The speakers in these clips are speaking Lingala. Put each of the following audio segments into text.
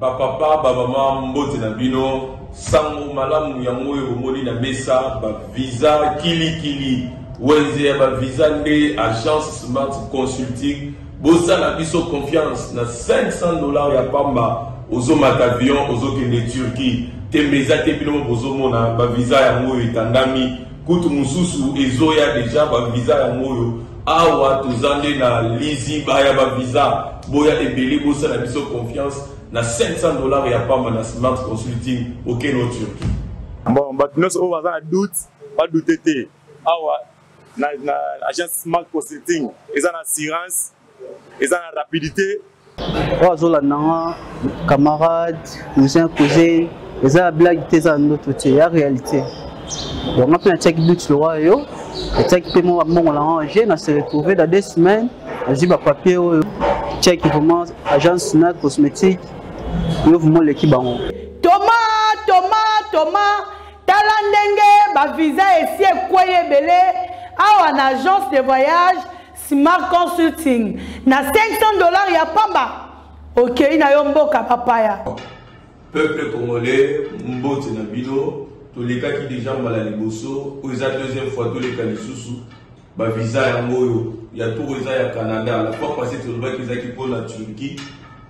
Papa, maman, mbote na bino, sango malamu ya moyo omoni na mesa, ba visa kili wenze ya ba visa nde agence Smart Consulting, bosa na biso confiance na $500 ya pamba, ozo matavion, ozo kende Turquie, tembeza te bino bozo mona, ba visa ya moyo itandami, kutu mususu ezo ya deja ba visa ya moyo, awa tozande na lizi baya ba visa, boya ebeli bosa na biso confiance, na $500 ya pamba na Smart Consulting au Kenya Turquie. Bon, nous on va doute, pas douter. Awa na agence Smart Consulting, ils ont assurance, ils ont rapidité. Ozola nanga camarade, cousin, ils ont blague tes en notre côté, la réalité. On a fait un check doute le roi yo, le check paiement on l'a rangé, on s'est retrouvé dans 2 semaines, j'ai pas papier check vraiment agence Smart Cosmétique. Thomas, talandenge ba visa esi ekwaye belé awa na agence de voyage Smart Consulting na $500 ya pamba. OK, na yo mboka papaya. Peuple congolais, mbote na bino, to les cas qui déjà mal à liboso, aux deuxième fois to les cas lisusu, ba visa ya moyo, ya tout visa ya Canada, la fois passée to le bac qui pour la Turquie.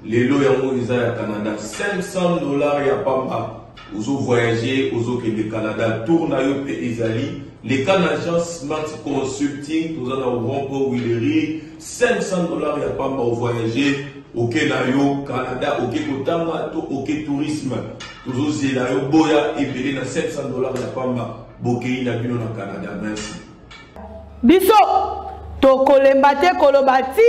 Les lots yango ils à Canada $500 ya pamba ozo voyager ozo ke le Canada tourna yo pe ezali les Canadiens Smart Consulting tous en au Willery $500 ya pamba au voyager au Kenya Canada au Kotama to au tourisme tous zela yo boya ebele na $500 ya pamba bokei na bino na Canada. Merci biso to kolembate kolobati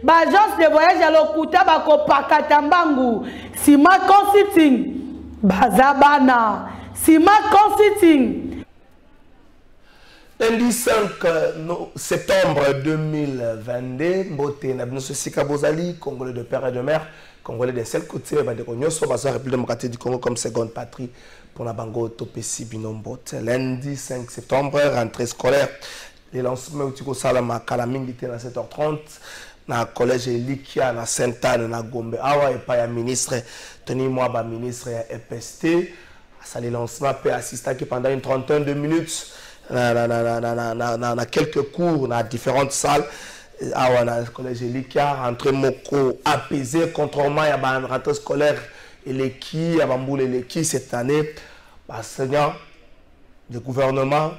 Agence de voyage à l'Okuta bako pakatambangu Smart Consulting Bazabana Smart Consulting. Lundi 5 septembre 2022, Mbote Nabinoso Sika Bozali, Congolais de père et de mère, Congolais de seul côté, Bandekonyo, Sobaza, République démocratique du Congo comme seconde patrie pour la Bango Topesi Binombote. Lundi 5 septembre, rentrée scolaire, les lancements au Salama Kalaming à 7h30. Na collège Likia na Sainte-Anne na Gombe awa et pas ya ministre tenu moi ba ministre ya EPST ça les lancement peut assister qui pendant une trentaine de minutes na quelques cours dans différentes salles awa na collège Likia rentrée moko apaisé contrairement ya ba rentrée scolaire et les qui ya bamboule les qui cette année enseignants le gouvernement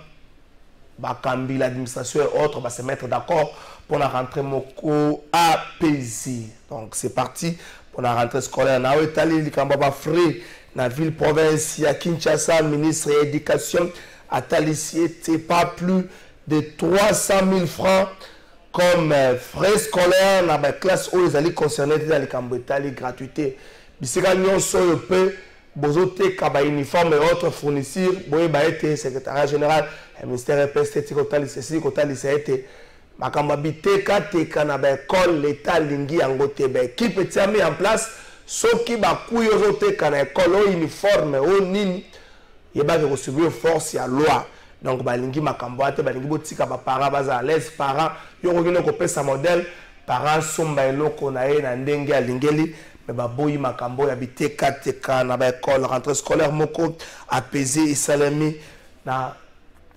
Bakambi, l'administration et autres va se mettre d'accord pour la rentrée moko apaisée. Donc c'est parti pour la rentrée scolaire. Na Itali, Likambaba frais, na ville province, ya Kinshasa, ministre de l'éducation, à Talissier, c'est pas plus de 300 000 francs comme frais scolaires dans la classe où ils allaient concerner les Cambotali, gratuité. Bisika nyon so le peu. Bozote kaba uniforme et autres fournisseurs, boye ba été secrétaire général, le ministère EPST kotali ceci kotali ça été makamba biteka teka na ba école l'état lingi angote ba équipe tia mis en place soki ba kuyo zote kana école au uniforme au nini yeba ke subir force ya loi donc ba lingi makamba te ba lingi botika ba parents baza à l'aise parents yo ngino ko pesa modèle parents somba eloko na ye na ndenge ya lingeli. Mais baboyi makambo ya biteka teka na ba école rentrée scolaire moko apaisé et salami na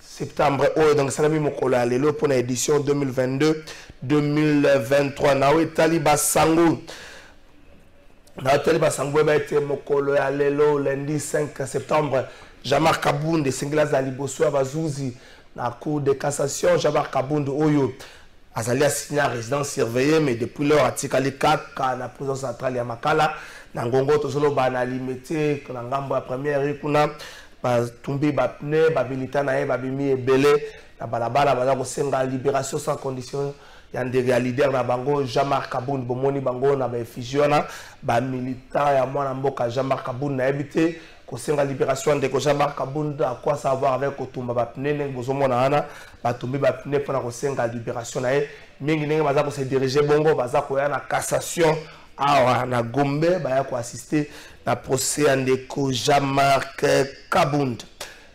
septembre donc salami moko la lelo pour la édition 2022-2023 na Itali basango na Itali basango ba été moko ya lelo lundi 5 septembre Jean-Marc Kabunde singla za liboso bazuzi na cour de cassation Jean-Marc Kabunde oyo Azali a signé à résidence surveillée, mais depuis lors, Atikali Kaka, la prison centrale de Makala, Nangongo, Tozolo, Banalimete, Nangambo, la première, Rikuna, Tumbi, Bapne, Babilitana, Babimi et Belé, la Balabala, Bazako Senga, libération sans condition, Yandere, leader, Nabango, Jean-Marc Kaboun, Bomoni, Bango, Nabe Fijiona, Bamilitant, Yamon, Amboka, Jean-Marc Kaboun, Nabité, Kosenga libération de Jean-Marc Kaboun, à quoi savoir avec Otumba Bapne, Bozomona, Batumbi Bapne, pour la Kosenga libération, Mingi Bazako se diriger Bongo, Bazako na cassation, na Gombe, Bayako assister à procès Andeko Jean-Marc Kaboun.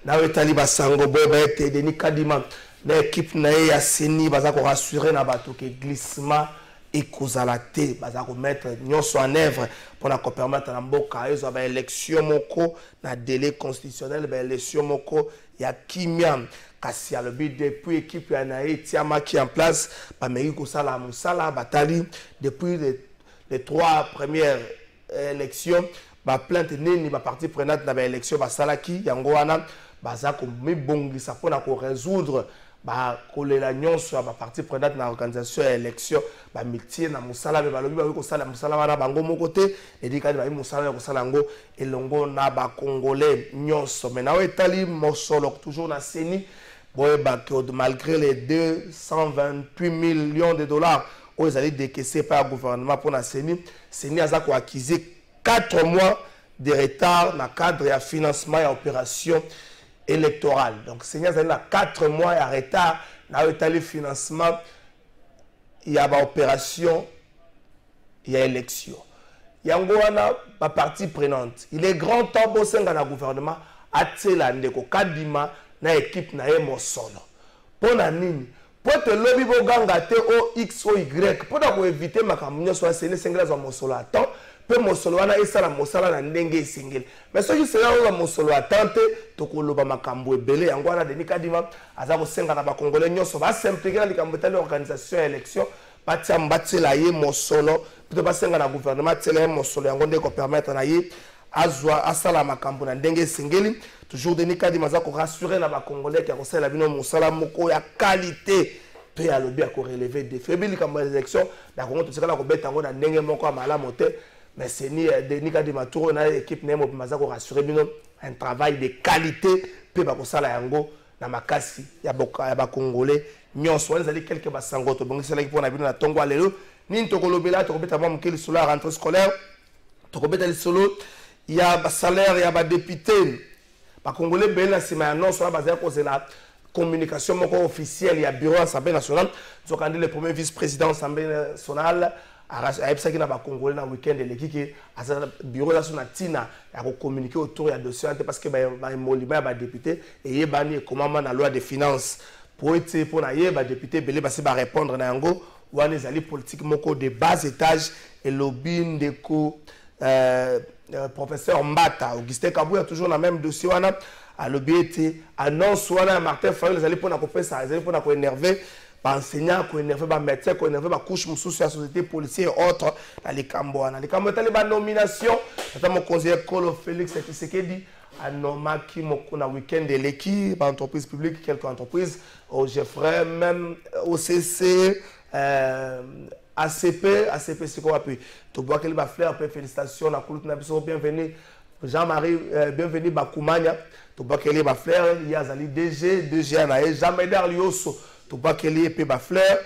na etali basango boye ba ete Denis Kadima na équipe na ye ya Seni baza ko rassurer na bato que glissement ekozala te baza ko mettre nyonso en œuvre pour na ko permettre na mboka ezo ba élection moko na délai constitutionnel ba élection moko ya kimia kasi ya lobi depuis équipe ya na ye tiamaki en place ba meki ko sala musala batali depuis les 3 premières élections ba plainte nini ba partie prenante na ba élection ba salaki yango wana baza ko mibongisa pona ko résoudre ba kolela nyonso ba partie prenante na organisation ya élection ba métier na musala be balobi ba ko sala musala wana bango moko te edika ba musala ko sala ngo elongo na ba congolais nyonso mais na etali mosolo toujours na Seni boye ba que malgré les 228 millions de dollars aux allés décaissés par le gouvernement pour la Seni a acquis 4 mois de retard dans le cadre de financement et opération électorale. Donc, Seni a 4 mois de retard dans le financement et opération et élection. Il y a une partie prenante. Il est grand temps pour le gouvernement à Télande, Kadima, na équipe na ye solo. Pour la nini? Pour te lobby boganga te o X o Y. Pour ko éviter makambo so Seni sengela zo mosolo attend. Pe mosolo wana esala mosala na ndenge singel. Mais so juste là o mosolo attente to ko loba makambo ebele yango wana Denis Kadima aza ko senga na ba congolais nyonso ba s'impliquer na likambo tali organisation ya élection batia mbatela ye mosolo plutôt ba senga na gouvernement tela ye mosolo yango ndeko permettre na ye azwa asala makambo na ndenge singeli. Toujours Denis Kadima za ko rassurer na ba congolais qui a conseillé la bino musala moko ya qualité pe ya lobi ko relever défi bili comme élection na Congo to sekala ko beta ngo na ndenge moko amala mote mais Seni Denis Kadima tour na équipe nemo maza ko rassurer bino un travail de qualité pe ba ko sala yango na makasi ya ba congolais nyonso wana zali quelques basango to bongi sala pour na bino na tongo lelo ni to ko lobela to ko beta mwa mokeli solo rentrée scolaire to ko beta solo ya ba salaire ya ba député. Les Congolais ben sima annonce sur la base de la communication officielle il y a bureau assemblée nationale donc quand le premier vice-président assemblée nationale a ça qui n'a pas Congolais dans week-end de l'équipe à bureau là sur la tina a communiquer autour il y a dossier parce que ba molima ba député et y bani comment la loi des finances pour être pour na y ba député belé ba se ba répondre na yango wana ezali politique moko de bas étage et lobby ndeko professeur Mbata, Augustin Kabou a toujours le même dossier. À l'obéité, annonce Martin Fayol, les allez pour faire ça, les allez pour énerver, enseignants, énerver, médecins, énerver, couche sous la société policière et autres dans les Cambouana. Les Cambouana, les nominations, notamment conseiller Kolo Félix Tshisekedi, à Nomaki, mon week-end de l'équipe, entreprise publique, quelques entreprises, au Geoffrey, même au CC. ACP, c'est quoi puis tu vois qu'il va faire félicitations la couleur na bienvenue Jean-Marie bienvenue Bakoumania tu vois qu'il va faire il y a Zali DG anae jamais Darlioso tu vois qu'il est va faire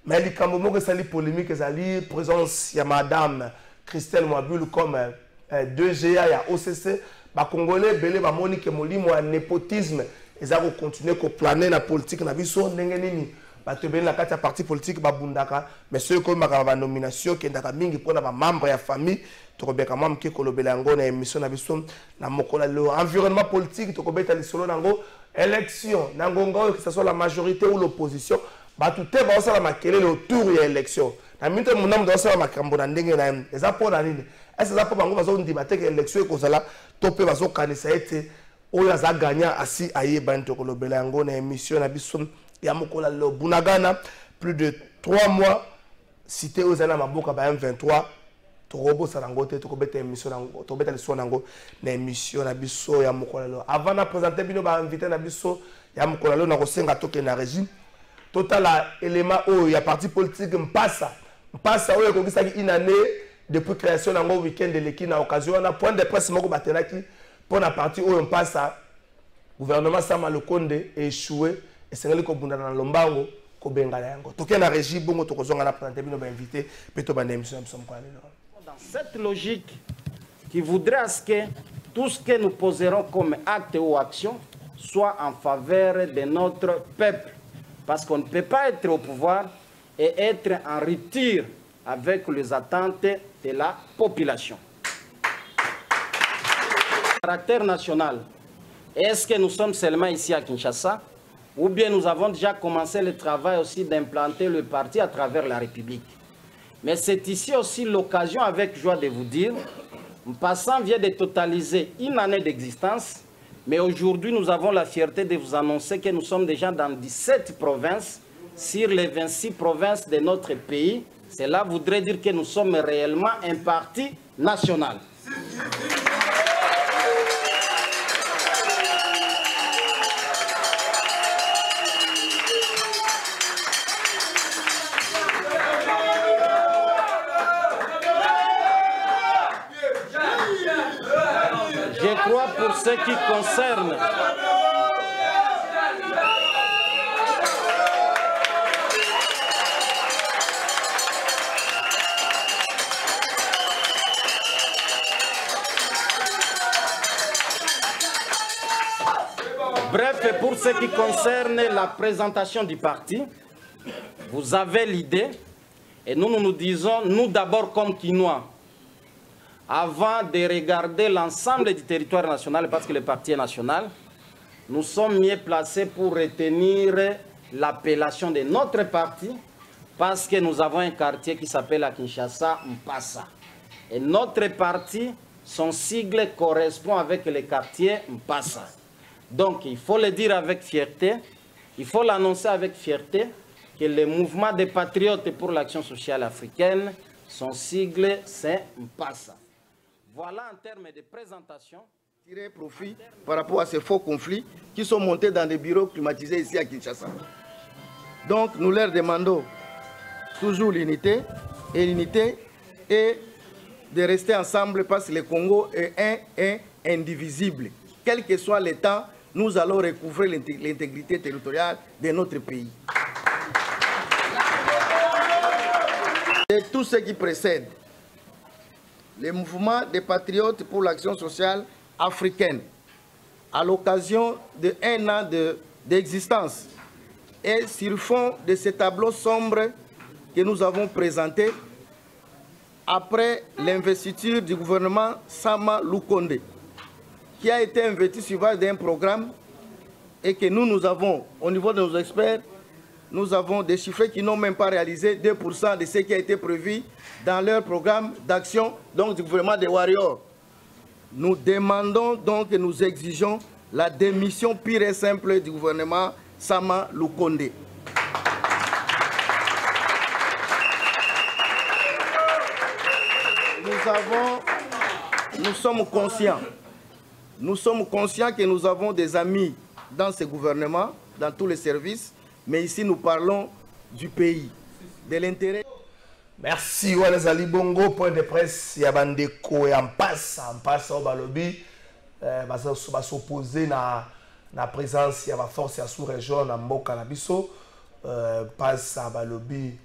mais les camomos que ça li polémique ça li présence ya madame Christelle Mwabulu comme 2GA ya OCC ba congolais belé ba Monique Molimo à népotisme ils ont continué ko planer la politique na biso ndenge nini batebeli na kati ya parti politique babundaka mais ceux comme ma nomination qui ndaka mingi pona ba membre ya famille to kobeka mam ke kolobela ngo na émission na biso na mokola le environnement politique to kobeta lisolo nango élection nango ngo que ce soit la majorité ou l'opposition batute ba osala makelele autour ya élection na minute munam do osala makambo na ndenge na eza pona nini est-ce ça bango bazo ndibate ke élection ekozala to pe bazo kanisa ete oyo aza gagnant asi ayeba nto kolobela ngo na émission na biso ya mokola le Bunagana plus de 3 mois cité aux ana maboka ba M23 to robo sarangote to kobeta émission nango to beta leso nango na émission na biso ya mokola le avant na présenter bino ba invité na biso ya mokola le na kosenga toke na régime total élément o ya parti politique mpasa oyo ko gisaki une année depuis création nango week-end de l'équipe na occasion na point de presse moko batelaki pour na parti oyo mpasa gouvernement Sama Lukonde échoué et c'est là qu'on bunda dans lombango ko bengala yango toke na régie bongo to kozonga na présenter bino ba invité peto ba émission nous dans cette logique qui voudrait à ce que tout ce que nous poserons comme acte ou action soit en faveur de notre peuple parce qu'on ne peut pas être au pouvoir et être en rupture avec les attentes de la population. Caractère national, Est-ce que nous sommes seulement ici à Kinshasa ou bien nous avons déjà commencé le travail aussi d'implanter le parti à travers la République? Mais c'est ici aussi l'occasion, avec joie de vous dire, Mpassam vient de totaliser une année d'existence, mais aujourd'hui nous avons la fierté de vous annoncer que nous sommes déjà dans 17 provinces sur les 26 provinces de notre pays. Cela voudrait dire que nous sommes réellement un parti national. Je crois pour ce qui concerne bref, pour ce qui concerne la présentation du parti, vous avez l'idée et nous disons, nous d'abord comme Kinois, avant de regarder l'ensemble du territoire national, parce que le parti est national, nous sommes mieux placés pour retenir l'appellation de notre parti, parce que nous avons un quartier qui s'appelle à Kinshasa, Mpassa. Et notre parti, son sigle correspond avec le quartier Mpassa. Donc, il faut le dire avec fierté, il faut l'annoncer avec fierté, que le mouvement des patriotes pour l'action sociale africaine, son sigle, c'est Mpassa. Voilà en termes de présentation. Tirer profit par rapport à ces faux conflits qui sont montés dans des bureaux climatisés ici à Kinshasa. Donc nous leur demandons toujours l'unité et de rester ensemble parce que le Congo est un et indivisible. Quel que soit le temps, nous allons recouvrir l'intégrité territoriale de notre pays. Et tout ce qui précède, le mouvement des patriotes pour l'action sociale africaine, à l'occasion de 1 an d'existence, et sur fond de ce tableau sombre que nous avons présenté après l'investiture du gouvernement Sama Lukonde, qui a été investi sur base d'un programme et que nous avons, au niveau de nos experts, nous avons des chiffres qui n'ont même pas réalisé 2% de ce qui a été prévu dans leur programme d'action donc du gouvernement des Warriors. Nous demandons donc et nous exigeons la démission pure et simple du gouvernement Sama Lukonde. Nous sommes conscients que nous avons des amis dans ce gouvernement, dans tous les services, mais ici nous parlons du pays, de l'intérêt. Merci, Wanazali Bongo, point de presse, Yabandeko et Mpassa au Balobi, va s'opposer à la présence, il y a la force à sous-région, à Mboka Nabiso, passe à Balobi,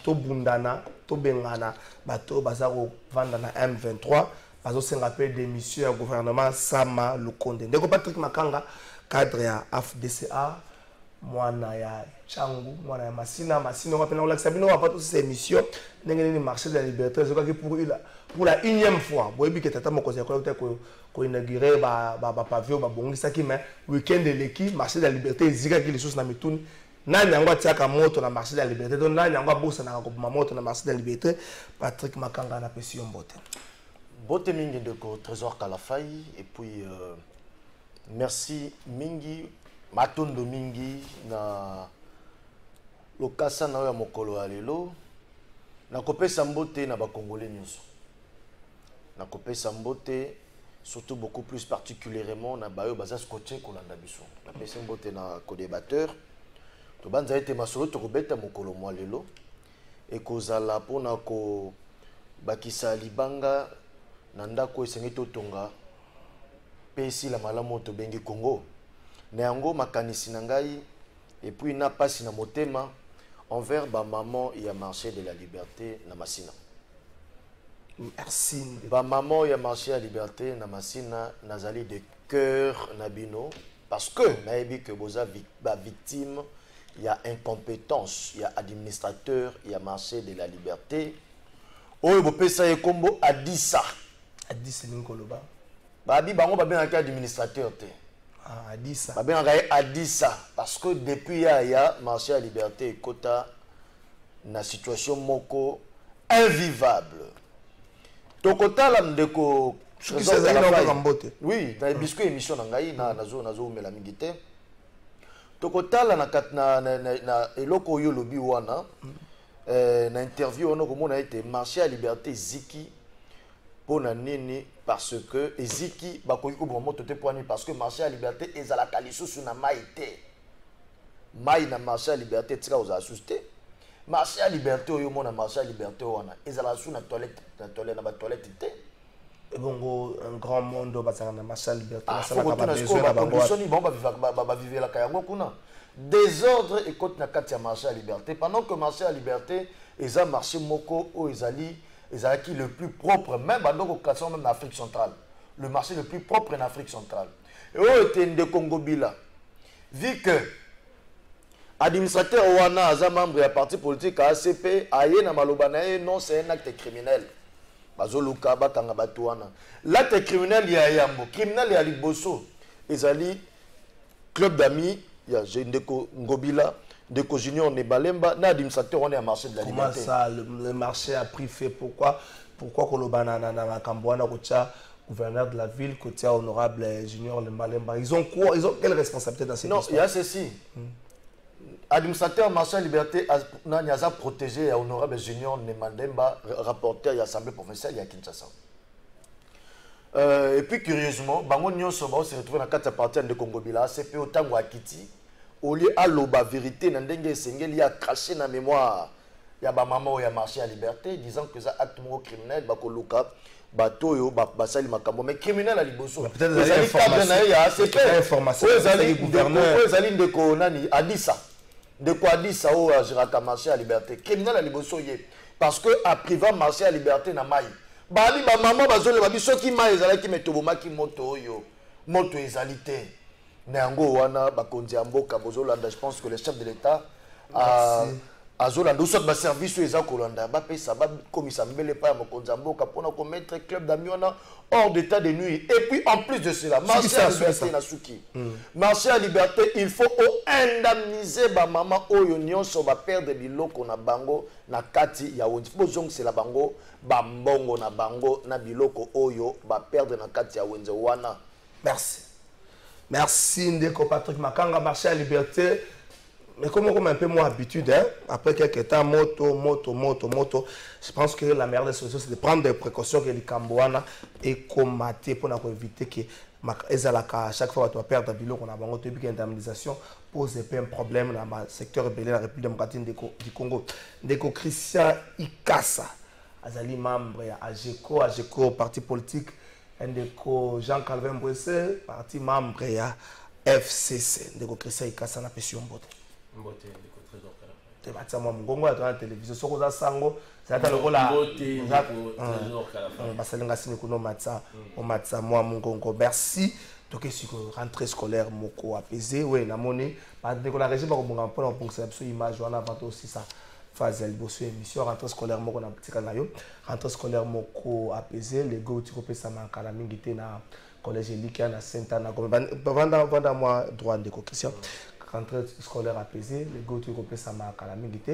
Tobundana, Tobengana, Bato, Bazaro, Vandana M23, Bazo s'engager des missions au gouvernement Sama Lukonde. Ndeko Patrick Makanga, cadre à AFDCA, Mwana ya Changu, Mwana ya Masina, on va appeler Sabino, on va pas tous ces missions, n'engagez marché de la liberté, pour la 1e fois, vous voyez que Tata Mokosi a inauguré pavillon, bongi ça qui mais week-end de l'équipe, marché de la liberté, zika qui les choses na mituni, nani yango tiaka moto na marché de la liberté, donc nani yango bossa na ko moto na marché de la liberté, Patrick Makanga na pesi mbote. Bote mingi de Trésor Kalafai et puis merci mingi matondo mingi na lokasa na ya mokolo alelo na kopesa mbote na ba congolais nyonso na kopesa mbote surtout beaucoup plus particulièrement na bayo baza scotché kolanda biso na pesa mbote na co-débatteur to banza ete masolo to kobeta mokolo mwa lelo e kozala pona ko bakisa libanga na ndako esenge totonga pesi la malamu to bengi Congo na yango makanisi na ngai et puis na pasi na motema envers ba maman ya marché de la liberté na Masina. Merci. Ba maman ya marché de la liberté na Masina nazali de cœur nabino parce que naebi que boza ba victime il y a incompétence, il y a administrateur, il y a marché de la liberté. Oyo bo pesa e kombo Adissa. Adissa Ninkoloba. Babi bango ba bien administrateur te. Ah, a dit ça. Ba bien a dit ça parce que depuis ya marché à liberté et quota na situation moko invivable. Tokota la ndeko oui, dans biscuit émission na ngai na nazo mela mingite. Tokota na eloko yo lobi wana na interview on komona été marché à liberté ziki pona nini parce que eziki bakoki ko moto te poani parce que marché à liberté ezala kalisusu na maite mai na marché à liberté tika oza asuste marché à liberté oyo mona marché à liberté wana ezala su na toilette na ba toilette te bongo un grand monde bazanga na marché à liberté ça va pas besoin ba condition ni bon ba vivre la kayango kuna désordre et côté na kati ya marché à liberté pendant que marché à liberté eza marché moko o ezali qui le plus propre, même dans même en Afrique centrale. Le marché le plus propre en Afrique centrale. Et où était de Congo Bila? Vu que l'administrateur Ouana, un membre de parti politique ACP, Aye na Malobanae, non, c'est un acte criminel. Bazoluka, Batanga Batouana. L'acte criminel, il y a Yambo. Criminel, il y a Liboso. Ezali, club d'amis, il y a Ndeko Ngobila. Deko Junior Nebalemba, na administrateur on est à marché de la liberté. Comment ça, le marché a pris fait? Pourquoi Kolobana na Kambouana Kocha, gouverneur de la ville, Kocha honorable Junior Nebalemba, ils ont quoi? Ils ont quelle responsabilité dans cette histoire? Non, il y a ceci. Administrateur marché de la liberté, il y a protégé honorable Junior Nebalemba, rapporteur de l'Assemblée provinciale à Kinshasa. Et puis curieusement, Bango Nyon Soba s'est retrouvé dans 4 parties de Congo Bila, CP Otango Akiti. Au lieu à la vérité, il y a craché dans la mémoire. Il y a des mamans qui ont marché à la liberté, disant que c'est un acte criminel, mais criminel à Liboso. Peut-être que il y a information. A dit ça. De quoi dit ça au marché à la liberté. Criminel à Liboso. Parce que à privé marché à la liberté, na mai. Bali ba maman bazole ba biso ki mai ezala ki metoboma ki moto yo. Moto ezalité. Néango wana bakonzi amboka bozolanda, je pense que le chef de l'État a zolanda ou soit ba service eza kolanda ba pesa ba komisa mbele pa bakonzi amboka pona ko mettre club d'amis wana hors d'état de nuit. Et puis en plus de cela, marché à liberté na suki. Marché à liberté, il faut indemniser ba maman oyo nyonso ba perdre biloko na bango na kati ya wenze. Bozong c'est la bango ba mbongo na bango na biloko oyo ba perdre na kati ya wenze wana. Merci. Merci Ndeko Patrick Makanga, marché à liberté. Mais comme on a un peu moins habitude, hein? Après quelques temps, moto. Je pense que la meilleure des solutions, c'est de prendre des précautions que les Cambouana et commater pour éviter que à chaque fois tu vas perdre un bilot qu'on a bango, depuis l'indemnisation pose un problème dans le secteur rebelle de la République démocratique du Congo. Ndeko Christian Ikassa, Azali membre à AGECO, parti politique. Ndeko Jean-Calvin Boissé, parti membre à FCC. Ndeko Christian Ikassa na pesi mbote. Mbote ndeko trésor kala. Te batsa mwa mongongo ya la télévision soko za sango, ça ta lokola mbote ndeko trésor kala. Basalenga sini kuno matsa, o matsa mwa mongongo. Merci. Donc si rentrée scolaire moko apaisé, ouais na moni, ba ndeko la régie ba ko bonga mpona ko pongisa biso image wana avant aussi ça. Phase ya liboso émission rentrée scolaire moko na petit kanayo rentrée scolaire moko apaisé les go tiko pesa makala mingi te na collège Elika na Saint-Anna comme vanda moi droit de Christian rentrée scolaire apaisé les go tiko pesa makala mingi te.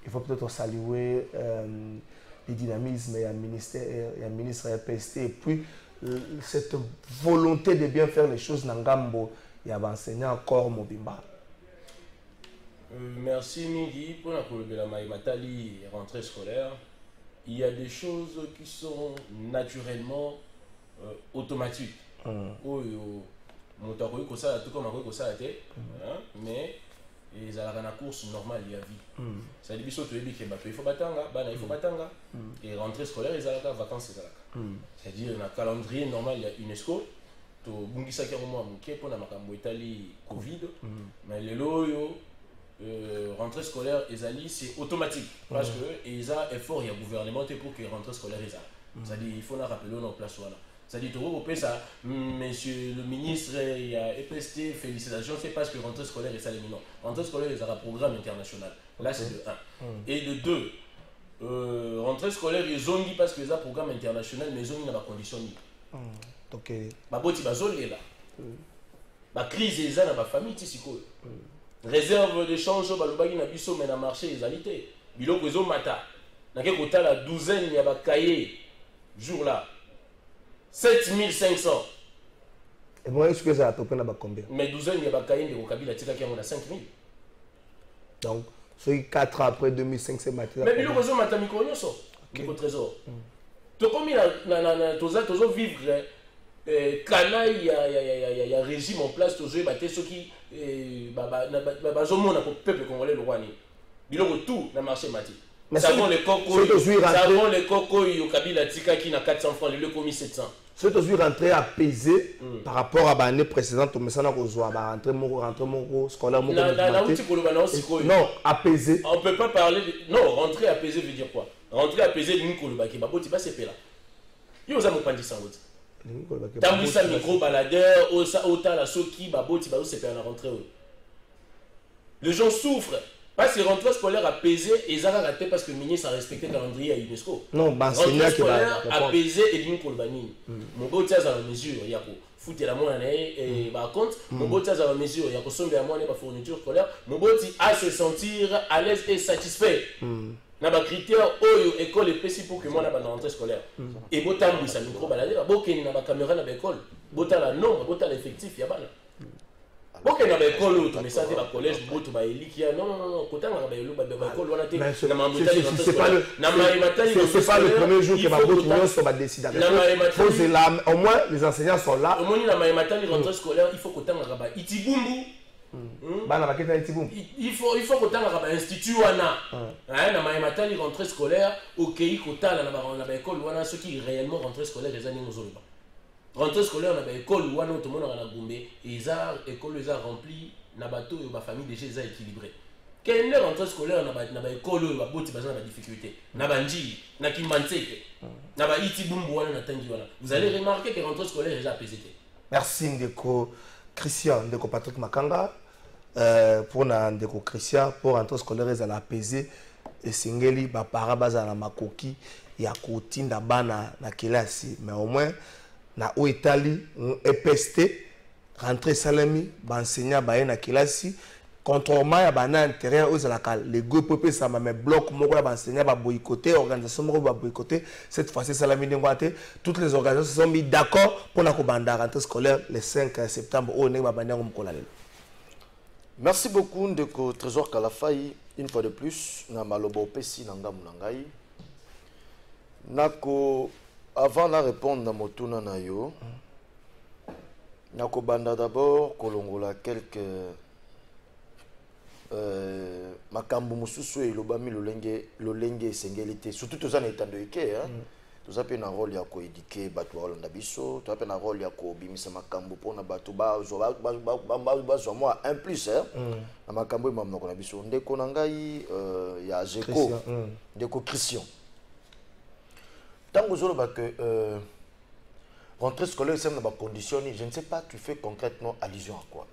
Il faut peut-être saluer le dynamisme et le ministre RPST et puis cette volonté de bien faire les choses na ngambo ya enseignant encore mobimba. Merci Mingi pour la Matali rentrée scolaire. Il y a des choses qui sont naturellement automatiques. Mais ils ont la course normale, il y a vie. Ça dit qu'il faut batanga, et rentrée scolaire, ils ont vacances. C'est-à-dire dans le calendrier normal, il y a UNESCO. Bungisa Keroma Mouké pour la Covid. Mais les loyaux. Rentrée scolaire Ezali c'est automatique parce que ils ont effort il y a gouvernement pour que rentrée scolaire c'est-à-dire il faut la rappeler dans place voilà c'est-à-dire tout ça monsieur le ministre il y a EPST félicitations c'est parce que rentrée scolaire est ça les non rentrée scolaire ils ont un programme international là c'est de 1 et de 2 rentrée scolaire ils ont dit parce que ils ont un programme international mais ils ont une condition baboti bazolela crise eza na bafamille ti sikoyo réserve de change balobaki na biso mais na marché ezali te biloko ezomata nake kotala douzaine ya bakaye jour là 7500 et moi est-ce que ça a topé na combien mais douzaine ya bakaye ndeko Kabila tikaki yango na 5000 donc c'est 4 ans après 2005 c'est maté mais biloko ezomata mikolo nyonso au trésor tokomi na tozo vivre canaille il y a régime en place toujours batté ceux qui bazomona pour peuple congolais le roi ni biloko tout na marché mati savon les coco yo Kabila tika qui na 400 francs le commis 700 c'est toujours rentré apaisé par rapport à l'année précédente mais ça n'a pas rentré mon scolaire mon non apaisé on peut pas parler non rentrer apaisé veut dire quoi rentrer apaisé ni koloba ki baboti pas sepela yo za mopandi sangote tambwisa micro baladeur ota la soki baboti bazo sepela na rentrer les gens souffrent parce que rentrée scolaire apaisé et ça raté parce que le ministre a respecté le calendrier à UNESCO. Non, rentrée scolaire apaisé et ligne kolbanini. Mon beau tiers à la mesure, il y a pour foutre la monnaie et par contre, mon beau tiers à la mesure, il y a pour sommer la monnaie par fourniture scolaire. Mon beau tiers à se sentir à l'aise et satisfait. Na ba critère oyo école et précis pour que moi na ba rentrée scolaire. Et botambu sa micro balader, bokeni na ba caméra na ba école, botala nombre, botala effectif ya bana. Ok, dans l'école, mais ça c'est le collège, non, c'est pas le premier jour que ma soit décidé. Au moins les enseignants sont là. Au moins la rentrée scolaire, il faut que tu aies Itibumbu. Il faut que tu aies un institut wana. La rentrée scolaire, ok, tu as l'école wana ceux qui réellement rentrée scolaire les années nous rentrée scolaire on a une école où tout le monde a Gombe et ça école les a rempli na bateau et ba famille déjà équilibré quelle rentrée scolaire on a une école où ba boti bazana ba difficulté na banji na kimanseke na ba itibumbu wana na tangi wana vous allez remarquer que rentrée scolaire déjà apaisé. Merci Ndeko Christian Ndeko Patrick Makanga pour na Ndeko Christian pour rentrée scolaire ils a apaisé et singeli ba para bazana makoki ya kotinda bana na kelasi mais au moins na o Italie EPST rentrée salami ba enseignant ba na kilasi contrairement ya bana intérieur aux la les groupes ça mais bloc moko ba enseignant ba boycotter organisation moko ba boycotter cette fois-ci salami ndengwate toutes les organisations sont mis d'accord pour na ko banda rentrée scolaire le 5 septembre au ne ba banda ngomokola lelo. Merci beaucoup Ndeko Trésor Kalafai une fois de plus na malobo pesi na ngamu na ngai nako. Avant de répondre à Motuna Nayo, Nakobanda d'abord, Kolongola quelques Makambu Mususu et Lobami Lolenge Sengelité, surtout tous en état de Ike, tous appellent un rôle à éduquer Batou Holandabiso, tous appellent un rôle à Bimisa Makambu pour Nabatouba, moi un plus, na Makambu Mamnakonabiso, Ndeko Nangai, il y a Zeko, Ndeko Christian. Tant que vous avez rentrée scolaire, c'est dans conditions, je ne sais pas, tu fais concrètement allusion à quoi.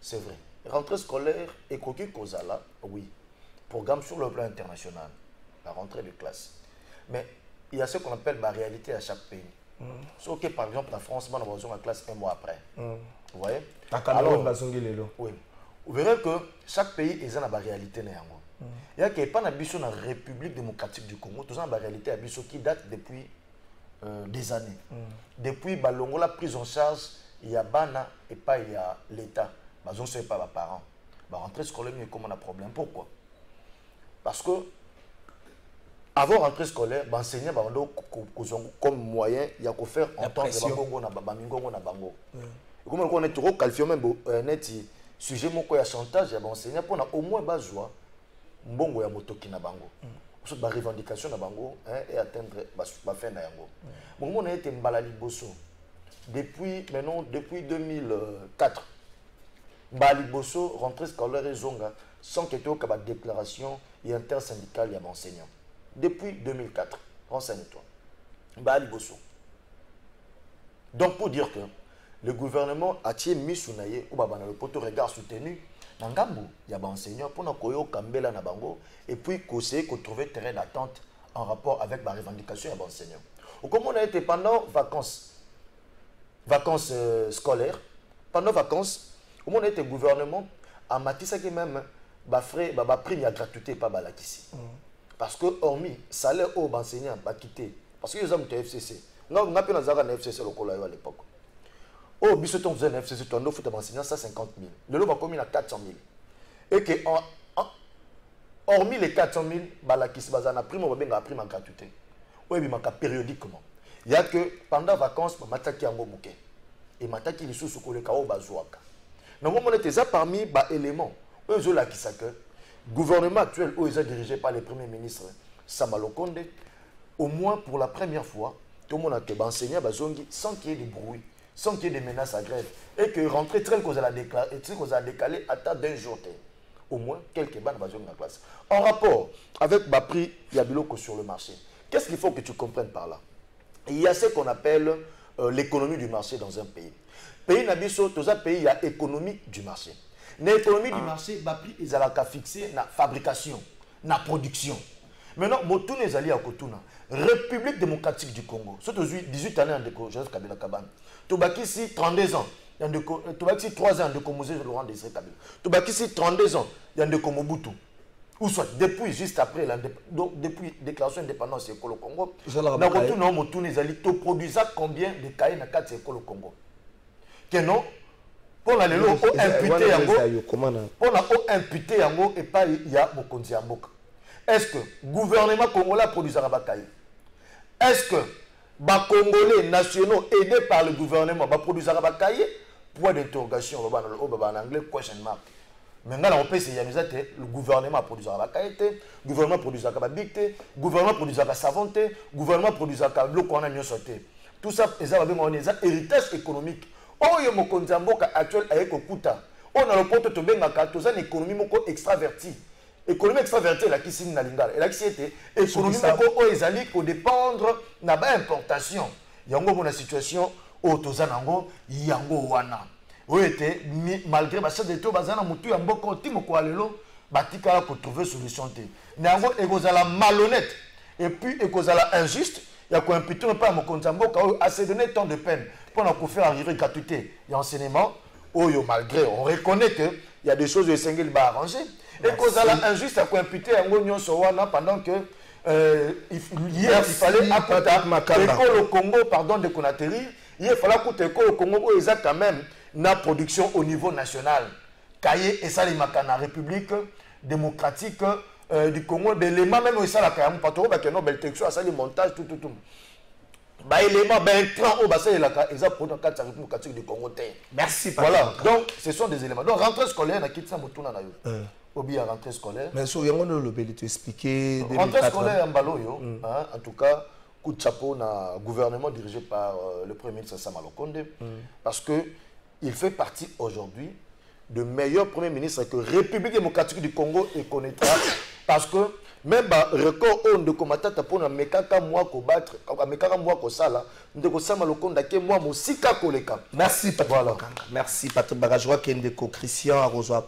C'est vrai. Rentrée scolaire, et quoi là, oui. Programme sur le plan international, la rentrée de classe. Mais il y a ce qu'on appelle la réalité à chaque pays. Sauf que par exemple, la France, on a besoin de la classe un mois après. Vous voyez? Alors, oui. Vous verrez que chaque pays est dans la réalité. Il y a pas une République démocratique du Congo, tout ça en réalité qui date depuis des années. Depuis la prise en charge, il y a Bana et pas il y a l'État. Ce ne sont pas les parents. La rentrée scolaire, il y a comme un problème. Pourquoi? Parce que avant rentrée scolaire, l'enseignant comme moyen, il y a qu'à faire entendre les bango na bango na bango. Comme on est trop qualifié même sujet moko ya chantage ya enseignant pour au moins besoin mbongo ya motoki na bango. Parce que la revendication na bango et atteindre la fin na yango. Bon on a été mbalali bosso depuis maintenant depuis 2004. Mbali bosso rentrée scolaire et zonga sans que tu aies une déclaration intersyndicale ya enseignant. Depuis 2004, renseigne-toi. Mbali bosso. Donc pour dire que le gouvernement a mis sous naïe ou dans le poteau regard soutenu Nangambu, il y a des enseignants pour nous koyo kambela na bango et puis conseiller qu'on trouve terrain d'attente en rapport avec la revendication des enseignants. Ou comme on a été pendant vacances, vacances scolaires. Pendant vacances, au moment où le gouvernement a matissé même frais, prix à gratuité pas balakisi. Parce que hormis salaire aux enseignants pas quitté parce que les hommes de FCC. Non, on a pu nous avoir un FCC local à l'époque. Oh, bisoton faisait un FCC, ton offre d'enseignants 150 000. Le lot va commis à 400 000. Et que hormis les 400 000, balakisi bazana prime on va prime en gratuité. Oui, mais périodiquement. Il y a que pendant les vacances, mataki en mouké. Et mataki les sous le kao bazouaka. Normalement, on était parmi les éléments. Le gouvernement actuel, où ils sont dirigés par le premier ministre Sama Lokonde, au moins pour la première fois, tout le monde a été enseigné sans qu'il y ait de bruit, sans qu'il y ait de menaces à grève. Et que rentrer très qu'on a décalé à temps d'un jour. Au moins quelques bandes dans la classe. En rapport avec le prix Yabiloko sur le marché, qu'est-ce qu'il faut que tu comprennes par là? Il y a ce qu'on appelle l'économie du marché dans un pays. Pays Nabiso, dans un pays, il y a l'économie du marché. L'économie du marché, le prix est fixé na fabrication, na production. Maintenant, Motoun est allé à Kotuna, République démocratique du Congo. Surtout 18 années en Joseph Kabila Kabane. Tobakisi 32 ans. Tobakisi 3 ans de Mosé Laurent Désiré Kabila. Tobakisi 32 ans. Il y a de Mobutu. Ou soit depuis, juste après, depuis la déclaration d'indépendance de l'école au Congo, Motoun est allé produire combien de cahiers dans 4 écoles au Congo. Que non, pour la lelo imputé yango et pas il y a Mokonzi Amboka. Est-ce que le gouvernement congolais produit Zarabakai? Est-ce que les Congolais nationaux aidés par le gouvernement produisent Zarabakai? Point d'interrogation en anglais, question mark. Maintenant, on peut essayer le gouvernement produit Zarabakai, le gouvernement produit Zarababik, le gouvernement produit Zarabasavante, le gouvernement produit Zarababik. Tout ça, c'est un héritage économique. Oh, il y a Mokonzi Amboka actuel avec Okuta. On a le porte de Bengaka, tout ça, une économie extravertie. L'économie extravertie, elle a qui signe Nalingala. Elle a qui était économie qui dépendre de l'importation. Il y a une situation où Tozanango, Yango Wana. Oui, malgré ma chef de tout, Bazana Moutou, Yamboko, Timoko Alelo, Batika pour trouver solution. Nango, Ekozala malhonnête. Et puis, Ekozala injuste. Il y a quoi un putain pas Mokonzi Amboka, a se donné tant de peine pour nous faire arriver gratuité et enseignement. Malgré, on reconnaît qu'il y a des choses de single bar arrangées. Et cause à la injuste à imputer un gagnon pendant que hier il fallait accompagner l'école au Congo, pardon, de Conakry. Il fallait accompagner l'école au Congo où ils ont quand même une production au niveau national. Kaye et ça les Makana République démocratique du Congo, des éléments même où ça la Kayam Patro, parce que non, belle texture, ça les montages, tout. Bah élément, ben plan au bassin et la ils ont produit 4 République du Congo. Merci. Voilà, donc ce sont des éléments. Donc rentrée scolaire, on a quitté ça Moutouna na yo. Obi à rentrée scolaire. Mais sur Yango le belli te expliquer. Rentrée scolaire en Baloyo, en tout cas, coup de chapeau na gouvernement dirigé par le premier ministre Sama Lokonde, parce que il fait partie aujourd'hui de meilleur premier ministre que République démocratique du Congo et connaîtra, parce que même record on de combattre pour na mekaka moi ko battre, mekaka moi ko sala, ndeko Sama Lokonde ke moi musika koleka. Merci Patrick. Voilà. Merci Patrick Bagajwa Kendeko Christian Arozwa.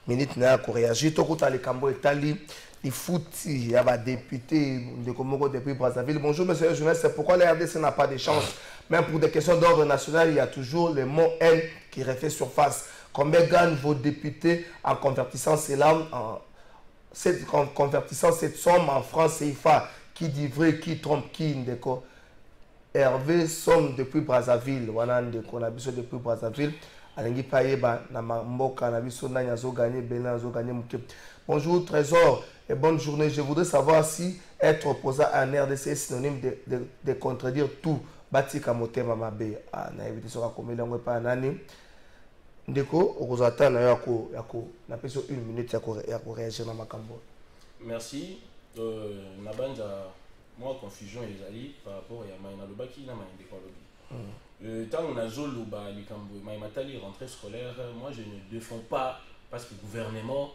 Minute na ko réagir to kota le Cambo Etali il fout il y a des députés de Komoko depuis Brazzaville. Bonjour monsieur le journaliste, c'est pourquoi la RDC n'a pas de chance. Même pour des questions d'ordre national, il y a toujours le mot haine qui refait surface. Combien gagnent vos députés en convertissant cette somme en francs CFA? Qui dit vrai, qui trompe, qui ndeko? Hervé somme depuis Brazzaville. Voilà ndeko na biso depuis Brazzaville. Alengi Payeba na mboka na biso na nyazo gagner Bénin zo gagner Mouké. Bonjour Trésor et bonne journée. Je voudrais savoir si être opposant à un RDC est synonyme de contredire tout. Batika motema mabe na éviter sera comme l'ango pas nani. Ndeko okozata na yako na peso 1 minute ya ko réagir na makambo. Merci. Na banda moi confusion ezali par rapport à Maïna Lobaki na Maïna Dekolobi. Tant on a Zoloba, Maïmatali, rentrée scolaire, moi je ne défends pas parce que le gouvernement,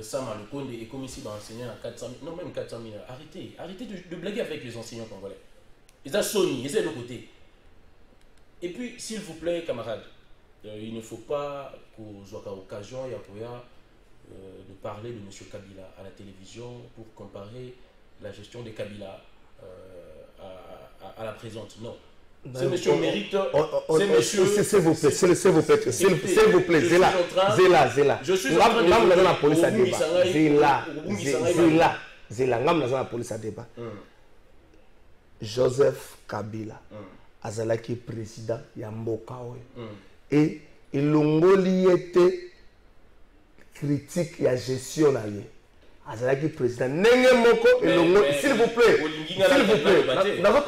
Sama Lokonde est comme ici d'enseigner à 400 000, non même 400 000. Arrêtez de blaguer avec les enseignants congolais. Ils ont Sony, ils sont de côté. Et puis, s'il vous plaît, camarades, il ne faut pas qu'on soit à l'occasion, de parler de M. Kabila à la télévision pour comparer la gestion de Kabila à la présente. Non. Ce monsieur mérite. C'est monsieur. S'il vous plaît, s'il vous plaît, s'il vous plaît, Zéla. Je suis en train de la police à débat. Zéla, la police à débat. Joseph Kabila, azalaki président Yamboka. Et il était critique ya gestion na ye. Azalaki président nenge moko s'il vous plaît nazo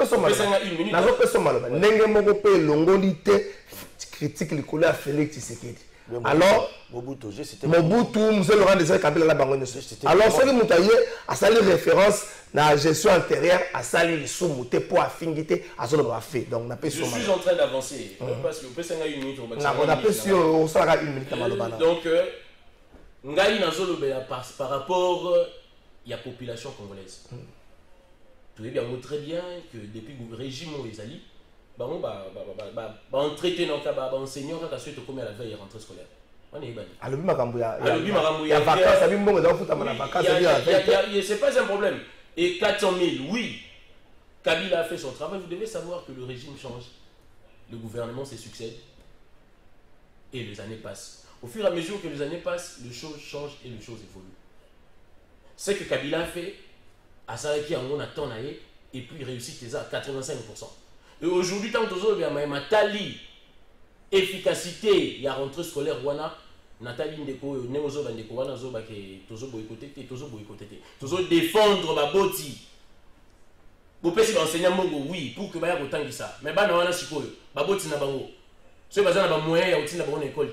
peso maloba nenge moko pe elongoli te critique likolo ya Félix Tshisekedi. Alors Mobutu monsieur Laurent Désiré Kabila la bango nyonso. Alors soki mutu aye asali référence na gestion antérieure asali lisumu te po afingi te azoloba fait. Donc na peso je suis en train d'avancer parce que pesa nga une minute on a peso on sera une minute maloba. Donc ngai nazolobela par rapport à la population congolaise. Tu sais bien très bien que depuis le régime Ezali, on traité dans le enseignant quand tu comme à la veille rentrée scolaire. On est bani. Alors il y a vacances, ça bon dans foot à vacances, c'est pas un problème. Et 400 000, oui. Kabila a fait son travail, vous devez savoir que le régime change. Le gouvernement se succède et les années passent. Au fur et à mesure que les années passent, les choses changent et les choses évoluent. Ce que Kabila a fait, à Saraki, on a tant et puis il réussit à 85%. Et aujourd'hui, tant que il y a tali efficacité, il y a rentrée scolaire, Nathalie Ndeko, Nemozo Bandeko, Wanazo Bake, Tozo boycotté, Tozo défendre ma boti. Vous pouvez enseigner Mongo, oui, pour que Baya Botangi ça. Mais Bana Wana Sikoyo, Baboti Nabango. Ce que Bazana Bamoya, Outina Baron école.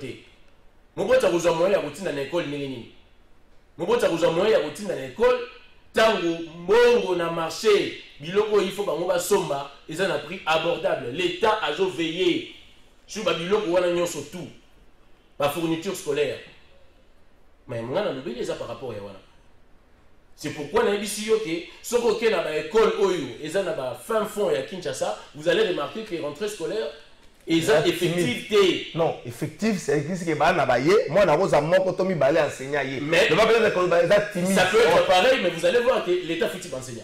Mobota kozwa moyen ya kotinda na école nini. Mobota kozwa moyen ya kotinda na école tango mbongo na marché biloko il faut bango ba somba eza na prix abordable. L'état a veillé sur ba biloko wana nyonso tout. Ba fourniture scolaire. Mais ngana lobeli eza par rapport ya wana. C'est pourquoi na bisi yoke soko ke na ba école oyo eza na ba fin fond ya Kinshasa, vous allez remarquer que rentrée scolaire et ça, effectivité. Non, effectif, c'est ce que bah moi, on a mon cotomi balé enseigner. Mais ça peut être pareil, mais vous allez voir que l'État fait enseignant.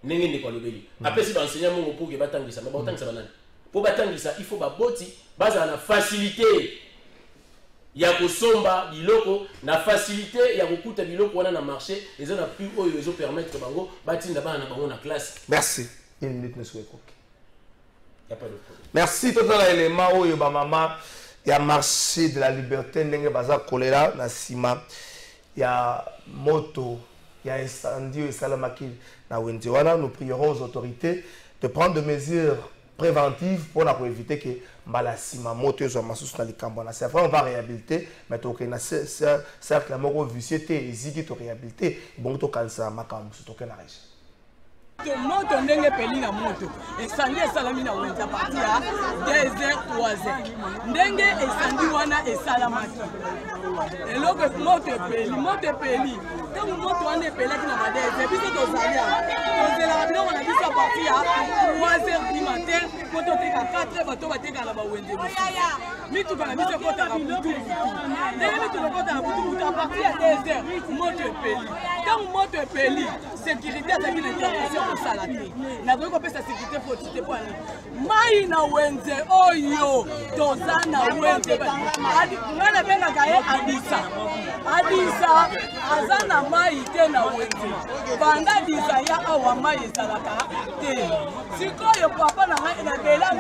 N'engé n'est pas le béli. Après, si l'enseignant pour que batangi ça, mais batangi ça banane. Pour batangi ça, il faut boti, base à la facilité. Il y a ko somba biloko, na facilité, il y a beaucoup de biloko on a marché, et ça n'a plus haut, ils ont permettre bango batinda ba na bango na classe. Merci. Une minute ne soit pas. Il n'y a pas de problème. Merci tout l'élément où il y a marché de la liberté, il y a choléra, il y a moto, il y a incendie et salamaki. Nous prierons aux autorités de prendre des mesures préventives pour éviter que Malasima moto soit massous dans les cambona. C'est vrai, on va réhabiliter, mais tu as cercle la mort vicieux, et zigi tu réhabiliter, bon tu cancer makam, c'est aucun arrêt. Moto ndenge peli na moto esandi esalami na wenza parti ya 2h 3h ndenge esandi wana esalamaki eloko moto epeli ntango moto wana epelaki na badeze biso tozali tozelaka biloko na biso parti ya 3h du matin po toteka 4h bato bateka na bawenze mituka na biso ekotaka butu ndenge mituka ekotaka butu parti ya 2h moto epeli ntango moto epeli sécurité azalaki na intervention kosala te nakoki kopesa sécurité potite po ani mai na wenze oyo toza na wenze ngai nabengaka ye adisa aza na mai te na wenze banda disa ya awa mai ezalaka te sikoyo papa na ngai nabela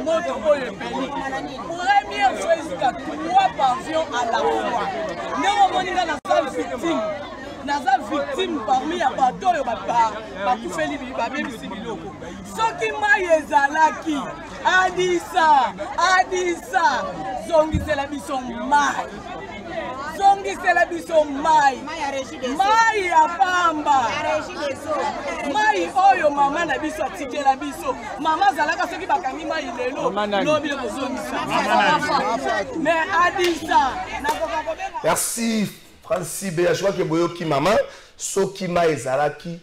moto oyo epeli première fois jusqu'à 3 pavillons à la fois ndenge omoni nga nasala victime naza victime parmi ya bato oyo bakufeli babebisi biloko soki mai ezalaki adisa zongisela biso mai mai ya pamba mai oyo mama na biso atikela biso mama azalaka soki bakangi mai lelo lobi kozongisa mais adisa nakoka kobenga. Merci Francis Béa, je crois que Boyoki maman, soki ma ezalaki,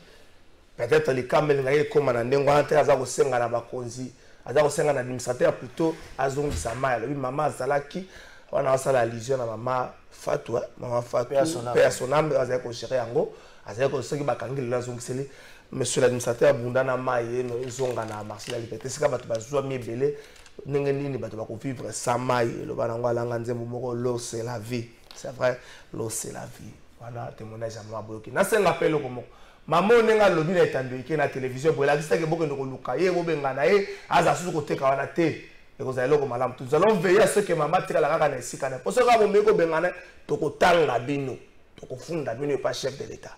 peut-être les caméras ngaye comme na ndengo ante azako senga na bakonzi, azako senga na administrateur plutôt azongi sa ma, lui maman azalaki, on a la allusion na maman Fatou, maman Fatou, personnel azako gérer yango, azako soki bakangi la zongiseli. monsieur l'administrateur Bundana Maye zonga na marché la liberté c'est ka ba zwa miebele ndenge nini bato ba ko vivre sans maille le bana ngala nganzembo moko l'eau c'est la vie c'est vrai l'eau c'est la vie voilà témoignage à moi boyoki na senga pelo komo maman nenga lobi na etando iki na télévision bola kisa ke boko ndoko luka ye bo benga na ye aza susu koteka wana te et vous allez le malam nous allons veiller à ce que maman tira la kaka na esika na pour ce ka bo meko benga na tokotanga bino tokofunda bino pas chef de l'état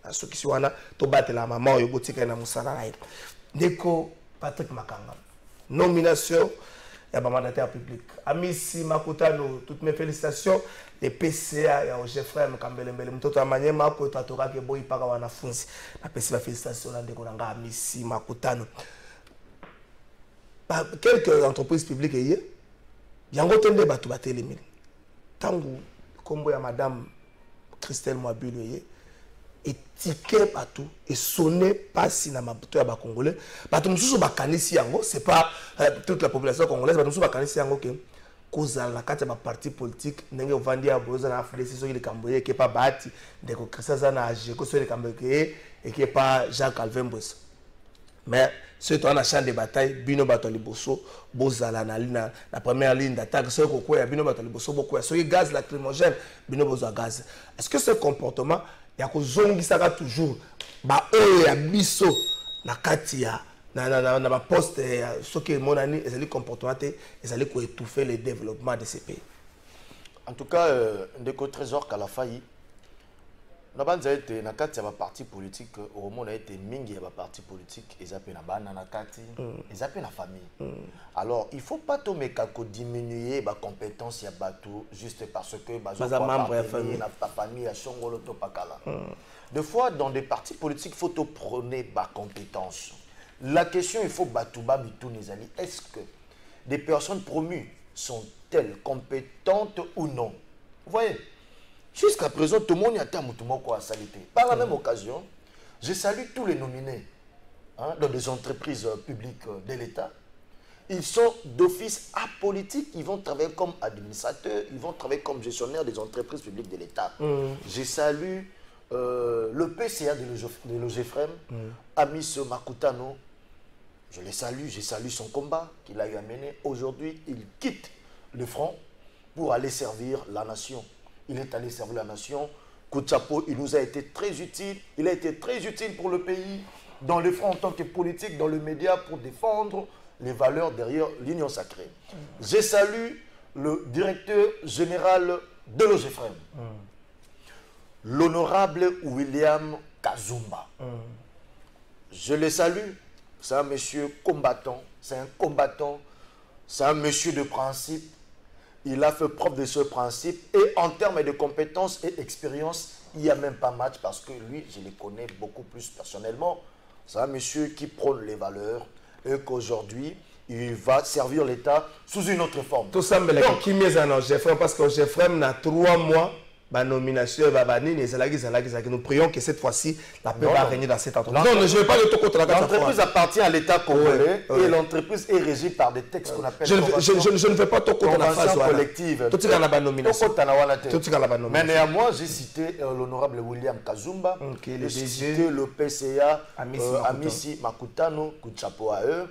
à ceux qui sont là to battre la maman yo botika na musala na ye ndeko Patrick Makanga nomination et mandataire public. Amisi Makutano, toutes mes félicitations. Les PCA, il y a Jeffrey Mkambelembele, mtoto amanye mako tatoka ke boy paka wanafunzi. Na PCA félicitations là ndeko nanga Amisi Makutano. Quelques entreprises publiques hier, yango tonde batu batelemeli. Tangu kombo ya madame Christelle Mwabilu hier et ticket partout et sonner pas si na mabuto ya ba congolais bato mususu bakanisi yango c'est pas toute la population congolaise bato mususu bakanisi yango ke kozala na kati ya ba parti politique ndenge ovandi ya boza na Afrique so ile kamboye ke pa bati ndeko Christian Zana age ko so ile kamboye et ke pa Jacques Calvin Bosso mais ce temps na champ de bataille bino bato liboso bozala na ligne la première ligne d'attaque ce ko ya bino bato liboso boko so gaz lacrymogène bino bozo gaz est-ce que ce comportement ya ko zongisaka toujours ba oyo ya biso na kati ya na ba poste ce que monani ezali comportement te ezali ko étouffer le développement de ces pays. En tout cas ndeko trésor Kalafayi na banza été na kati ya ba parti politique au monde a été mingi ya ba parti politique ezape na bana na kati ezape na famille. Alors il faut pas tomeka ko diminuer ba compétence ya bato juste parce que baza membre ya famille na ta famille ya Songolo to Pakala. Des fois dans des partis politiques faut to prôner ba compétence. La question il faut batouba bitunizali est-ce que des personnes promues sont-elles compétentes ou non? Vous voyez? Jusqu'à présent, tout le monde a été salité. Par la même occasion, je salue tous les nominés dans des entreprises publiques de l'État. Ils sont d'office apolitiques, ils vont travailler comme administrateurs, ils vont travailler comme gestionnaires des entreprises publiques de l'État. Je salue le PCA de l'OGFREM, Amis Makutano. Je salue son combat qu'il a eu à mener. Aujourd'hui, il quitte le front pour aller servir la nation. Il est allé servir la nation. Kouchapo, il nous a été très utile. Il a été très utile pour le pays, dans le front en tant que politique, dans le média, pour défendre les valeurs derrière l'union sacrée. Je salue le directeur général de l'OGFREM, l'honorable William Kazumba. Je le salue. C'est un monsieur combattant. C'est un combattant. C'est un monsieur de principe. Il a fait preuve de ce principe et en termes de compétences et expérience, il n'y a même pas match parce que lui, je le connais beaucoup plus personnellement. C'est un monsieur qui prône les valeurs et qu'aujourd'hui, il va servir l'État sous une autre forme. Tout ça, qui met en Jeffrey parce que Jeffrey a 3 mois. Ma nomination, nous prions que cette fois-ci, la paix va régner dans cette entreprise. Non, je ne vais pas le tout contre la l'entreprise appartient à l'État congolais et l'entreprise est régie par des textes qu'on appelle je ne vais pas tout contre la phase collective. Tout ce la nomination. Mais néanmoins, j'ai cité l'honorable William Kazumba, j'ai cité le PCA, Amisi Makutano, Kouchapo à eux.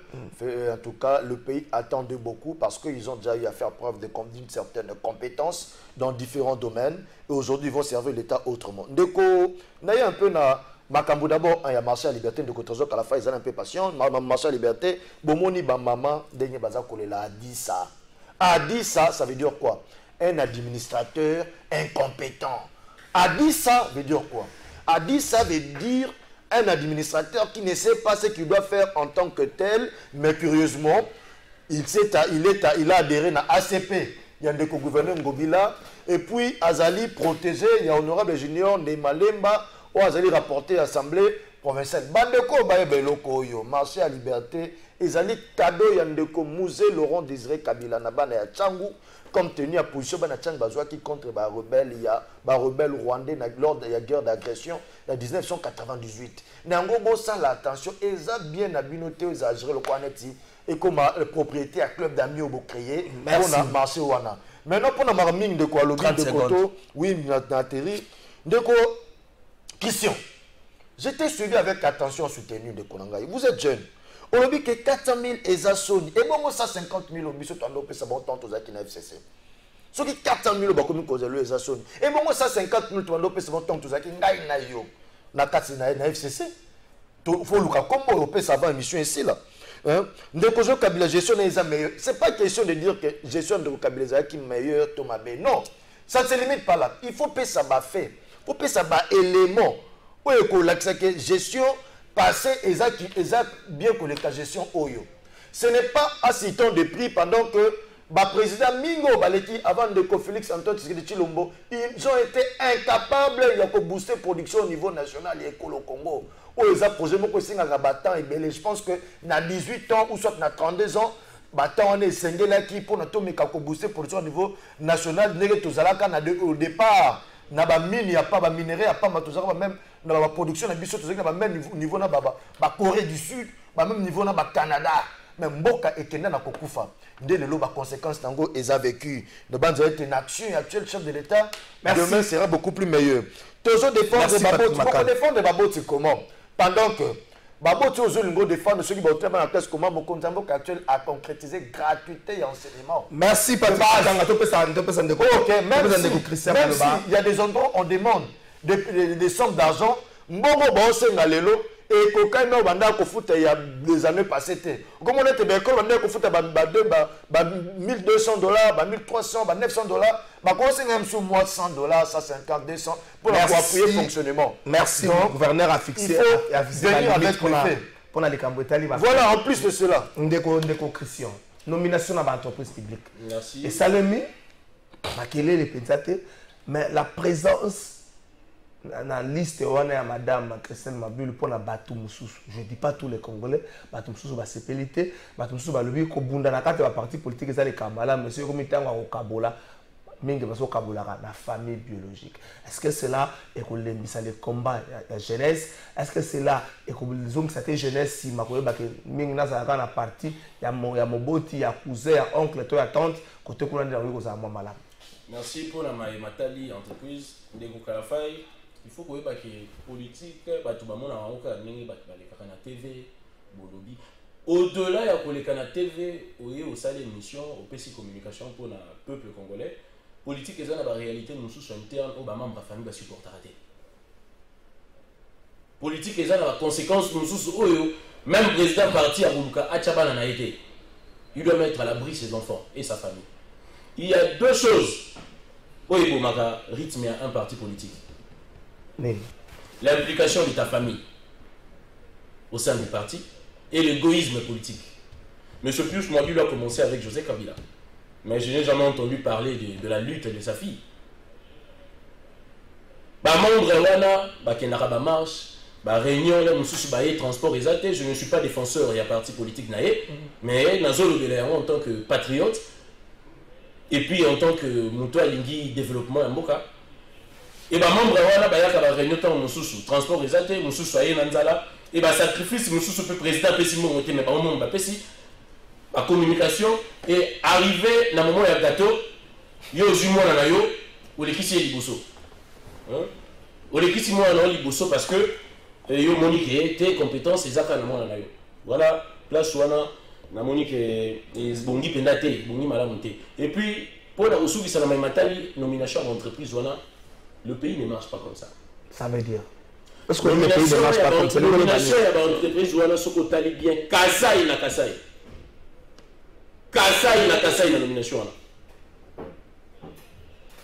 En tout cas, le pays attendait beaucoup parce qu'ils ont déjà eu à faire preuve d'une certaine compétence dans différents domaines. Et aujourd'hui, ils vont servir l'État autrement. Ndeko, n'a eu un peu na makambo d'abord, il y a marché à liberté, de Trésor Kalafayi, ils ont un peu patient. Marché à liberté, bomoni ba maman, denye baza kolela a dit ça. A dit ça, ça veut dire quoi? Un administrateur incompétent. A dit ça veut dire quoi? A dit ça veut dire un administrateur qui ne sait pas ce qu'il doit faire en tant que tel, mais curieusement, il a adhéré à ACP. Il y a un gouverneur Ngobila. Et puis, Azali protégé, il y a honorable junior de Malemba, ou Azali rapporté à l'Assemblée provinciale. Bandeko Baebeloko yo, marché à liberté, Azali cadeau Yandeko Mouzé, Laurent Désiré Kabila Nabana ya Tchangou, comme tenu à position Bana Tchang Bazwa qui contre les rebelles, il y a rebelles rwandais lors de la guerre d'agression en 1998. Nangobo ça l'attention, Eza bien abinoté aux agirés le Kwaneti, et comme la propriété à club d'amis au créé, on a marché Wana. Maintenant, pour la mine de quoi, le de Koto, oui, Nathalie, de quoi, question. J'étais suivi avec attention soutenu de Konangaï. Vous êtes jeune. On a dit que 400 000 ezasoni. Et bon, 150 000 au biso tando pe sa bon temps aux akina FCC. Ce qui 400 000 au bakomi cause le ezasoni. Et bon, 150 000 tando pe sa bon temps aux akina ngai na yo. Na kasi na FCC. Faut le cas comme on peut savoir émission ici là. Ndeko Kabila gestion des meilleurs. C'est pas question de dire que gestion de Kabila qui meilleur Thomas B. Non, ça ne se limite pas là. Il faut payer ça bas fait. Il faut payer ça bas élément. Où est que gestion passée et bien que la gestion oyo. Ce n'est pas assistant de prix pendant que le président Mingo Baleki avant de Félix Antoine Tshisekedi Tshilombo, ils ont été incapables de booster la production au niveau national et au Congo. Je pense que dans 18 ans ou soit dans 32 ans, on est qui pour booster la production au niveau national. Au départ, il n'y a pas de mine, il n'y a pas de minerai, il n'y a pas de même dans la production, il y a même niveau de la Corée du Sud, même niveau de Canada. Mais Mboka et Kenya na kokufa. Dès le lot, les conséquences tango ils ont vécu. De bande une action actuelle chef de l'État. Demain sera beaucoup plus meilleur. Toujours défendre les babots. Pourquoi défendre les babots comment? Pendant que babots aux autres défendre ceux qui vont très bien en place comment mon Mboka actuel a concrétisé gratuité et enseignement. Merci Papa. Ok, même s'il y a des endroits où on demande des sommes d'argent, Mbongo Baosé Ngalelo. Et quand on a il y a des années passées, comme on était bien, on a 1200 $, 1300, 900 $, on a 100 $, 150, 200 pour appuyer le fonctionnement. Merci. Le gouverneur a fixé la limite pour les Cambotali. Voilà, en plus de cela. Ndeko Christian, nomination dans l'entreprise publique. Merci. Et Salemi, mais la présence. Dans la liste, on a Madame Christine Mabule pour la Batou Moussous. Je ne dis pas tous les Congolais. Batou Moussous va se péliter. Batou Moussous va le dire qu'au bout d'un acte, la partie politique, c'est les Kamala. Monsieur Komitanga au Kabola. Mingi baso Kabola, la famille biologique. Est-ce que c'est là et qu'on les combats, la jeunesse? Est-ce que c'est là et qu'on les hommes, cette jeunesse, si ma collègue, Mingi n'a pas la partie, il y a mon boti, il y a cousin, il y a oncle, il y a tante, côté qu'on a dit aux amants malades. Merci pour la Matali entreprise, Ndeko Kalafay. Il faut que les politiques, les TV, au-delà de la TV, au sein de l'émission, au PC Communication pour le peuple congolais, politique est la réalité nous sous interne au membre de la famille supporter. Politique est la conséquence nous sous même président parti à Boulouka Achabana n'a été. Il doit mettre à l'abri ses enfants et sa famille. Il y a deux choses où il faut rythmer un parti politique. L'implication de ta famille au sein du parti et l'égoïsme politique. M. Pius Mwabu a commencé avec José Kabila. Mais je n'ai jamais entendu parler de la lutte de sa fille. Membre marche, réunion, transport, je ne suis pas défenseur et à parti politique, mais en tant que patriote et puis en tant que Moutoua Lingui développement à Mboka. Et bah membre wana ba yaka ba réunion temps mususu transport ezate mususu aye nanzala et bah sacrifice mususu peut président pesi mo moté mais ba moment ba pesi ba communication et arrivé na moment ya gâteau yo jumo na yo ou lekisi liboso ou lekisi mo na liboso parce que yo monique tes compétences ezaka na mo na yo voilà place wana na monique bongi pendate bongi malamu te et puis pour la usuki sana matali nomination d'entreprise wana. Le pays ne marche pas comme ça. Ça veut dire. Parce que le pays ne marche pas comme ça. La nomination, il y a une entreprise où on a ce qu'on t'a bien. Kassai na Kassai. Kassai na Kassai la nomination.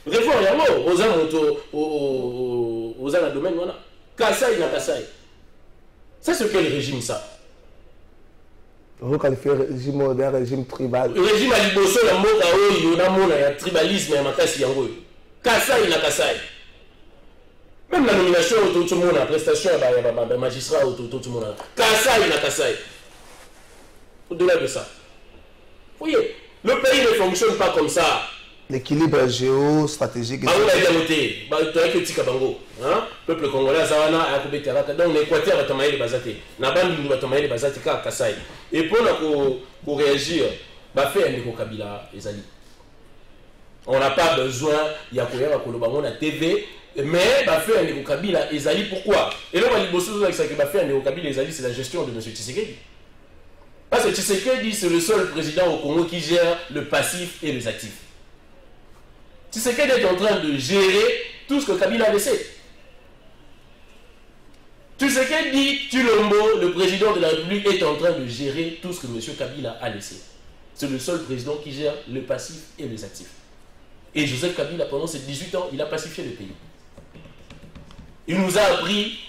Réforme, il y a aux ans domaine. Kassai na Kassai. Ça, c'est quel régime ça? Vous qualifiez le régime d'un régime tribal. Le régime à Liboso, il y a tribalisme, il y a Makassi Yango. Kassai na Kassai. Même la nomination autour de monde, la prestation, le magistrat autour de monde. Kassai na Kassai. Au-delà de ça. Vous voyez, le pays ne fonctionne pas comme ça. L'équilibre géostratégique. Bango a été voté. Tu as dit Bango. Peuple congolais, Zawana, a coupé Teraka. Dans l'Équateur, il va te basater. Nabandi, il va te mailler les basater à Kassai. Et pour réagir, il fait un Kabila et Zali. On n'a pas besoin, il y a la TV, Mais Bafé et Ndeko Kabila, Ezali, pourquoi? Et là, Bafé et Ndeko Kabila, Ezali, c'est la gestion de M. Tshisekedi. Parce que Tshisekedi, c'est le seul président au Congo qui gère le passif et les actifs. Tshisekedi est en train de gérer tout ce que Kabila a laissé. Tshisekedi Tulombo, le président de la République, est en train de gérer tout ce que M. Kabila a laissé. C'est le seul président qui gère le passif et les actifs. Et Joseph Kabila, pendant ces 18 ans, il a pacifié le pays. Il nous a appris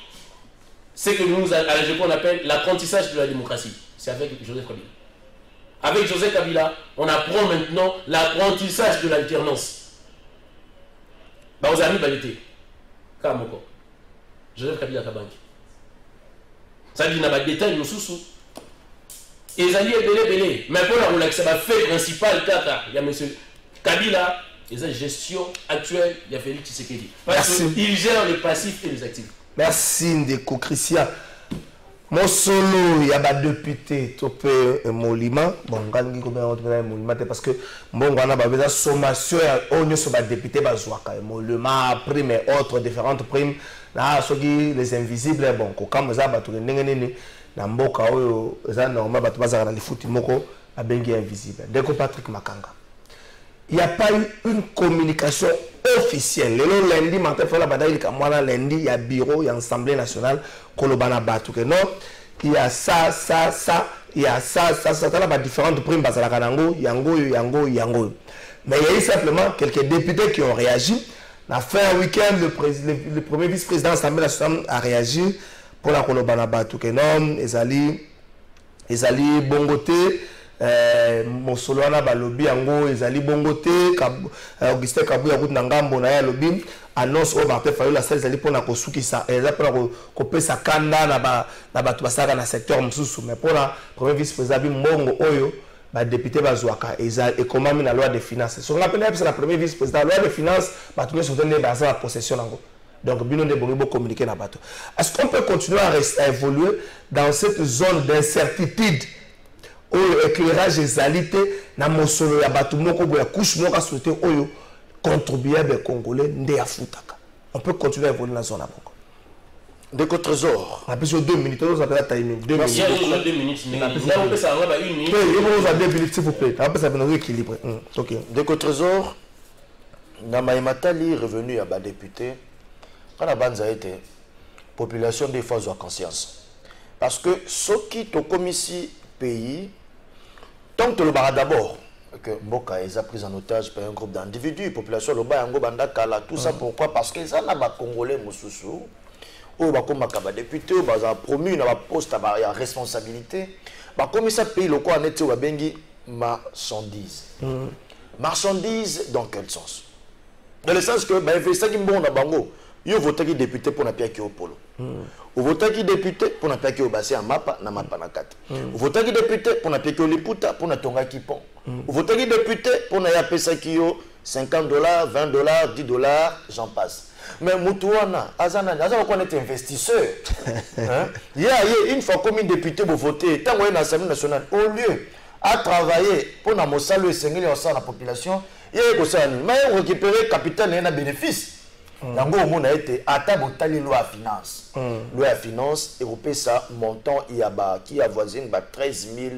ce que nous, à la Japon, on appelle l'apprentissage de la démocratie. C'est avec Joseph Kabila. Avec Joseph Kabila, on apprend maintenant l'apprentissage de l'alternance. Bah, aux amis, l'été. Kamoko. Joseph Kabila Kabanki. Ça dit, il y a des détails, nous sous. Et ils allaient belé. Mais pour la relaxer, le fait principal, il y a M. Kabila. Et la gestion actuelle, il y a Félix Tshisekedi. Parce qu'il gère les passifs et les actifs. Merci Ndeko Christian. Mon solo, il y a des députés, Topé Molima. Bon, parce que bon, on a besoin de sommation, on a des députés, Molima, primes et autres, différentes primes. Là, les invisibles, bon, comme ça, Namboka, ça, normalement, les foot, moko, a bien invisible. Ndeko Patrick Makanga. Il n'y a pas eu une communication officielle. Le lundi, matin, lundi, il y a bureau, il y a assemblée nationale, Kolobana Batu. Non, il y a ça, il y a ça, il y a différentes primes, Yango. Mais il y a eu simplement quelques députés qui ont réagi. La fin week-end, le premier vice-président de l'Assemblée nationale a réagi pour la Kolobana Batu. Non, Ezali Bongote. Mosoloana balobi yango ezali bongote Augustin Kabuya kutina ngambo na ya lobi annonce au Martin Fayulu la salle ezali pona ko sukisa eza pona ko pesa kanda na batu basaka na secteur mususu mais pona premier vice président bi mbongo oyo ba député bazwaka eza ekomami na loi de finances so ngapena pesa la premier vice président loi de finances batu ne soutene ba sa possession nango. Donc, Bino de Bongo communiquer na bato. Est-ce qu'on peut continuer à évoluer dans cette zone d'incertitude? Oyo éclairage ezalité na mosolo ya bato moko boya couche moko souhaité oyo contribuer be congolais nde ya futaka. On peut continuer à évoluer dans la zone à Bongo. Ndeko Trésor. On a besoin de 2 minutes, on va timing 2 minutes. Merci à 2 minutes. Là on peut ça va 1 minute. On va 2 minutes s'il vous plaît. On peut ça venir équilibré. OK. Ndeko Trésor na Matali revenu à ba député. Quand la banza été population des fois a conscience. Parce que ce qui to comme ici pays tant que le bar d'abord que Mboka est pris en otage par un groupe d'individus, population le bar banda kala tout ça pourquoi parce que ça n'a pas congolais mususu ou ba comme ba député ou ba promu na ba poste ba responsabilité ba comme ça pays le quoi net wa bengi marchandise. Marchandise dans quel sens? Dans le sens que ba investi qui bon na bango yo voté qui député pour na piaki au polo. Vous votez qui député pour na piaki au bassin à mapa na kati. Vous votez qui député pour na piaki au liputa pour na tonga qui pont. Vous votez qui député pour na ya pesa qui yo $50, $20, $10, j'en passe. Mais Moutouana, Azana qu'on est investisseur. Une fois comme député vous votez, tant qu'on est dans l'Assemblée nationale, au lieu à travailler pour na mosalo et sengeli au sein de la population, il y a que ça, mais récupérer capital et un bénéfice. Yango on a été atteint loi à finance. Loi à finance européen ça montant il y a qui avoisine $13,000.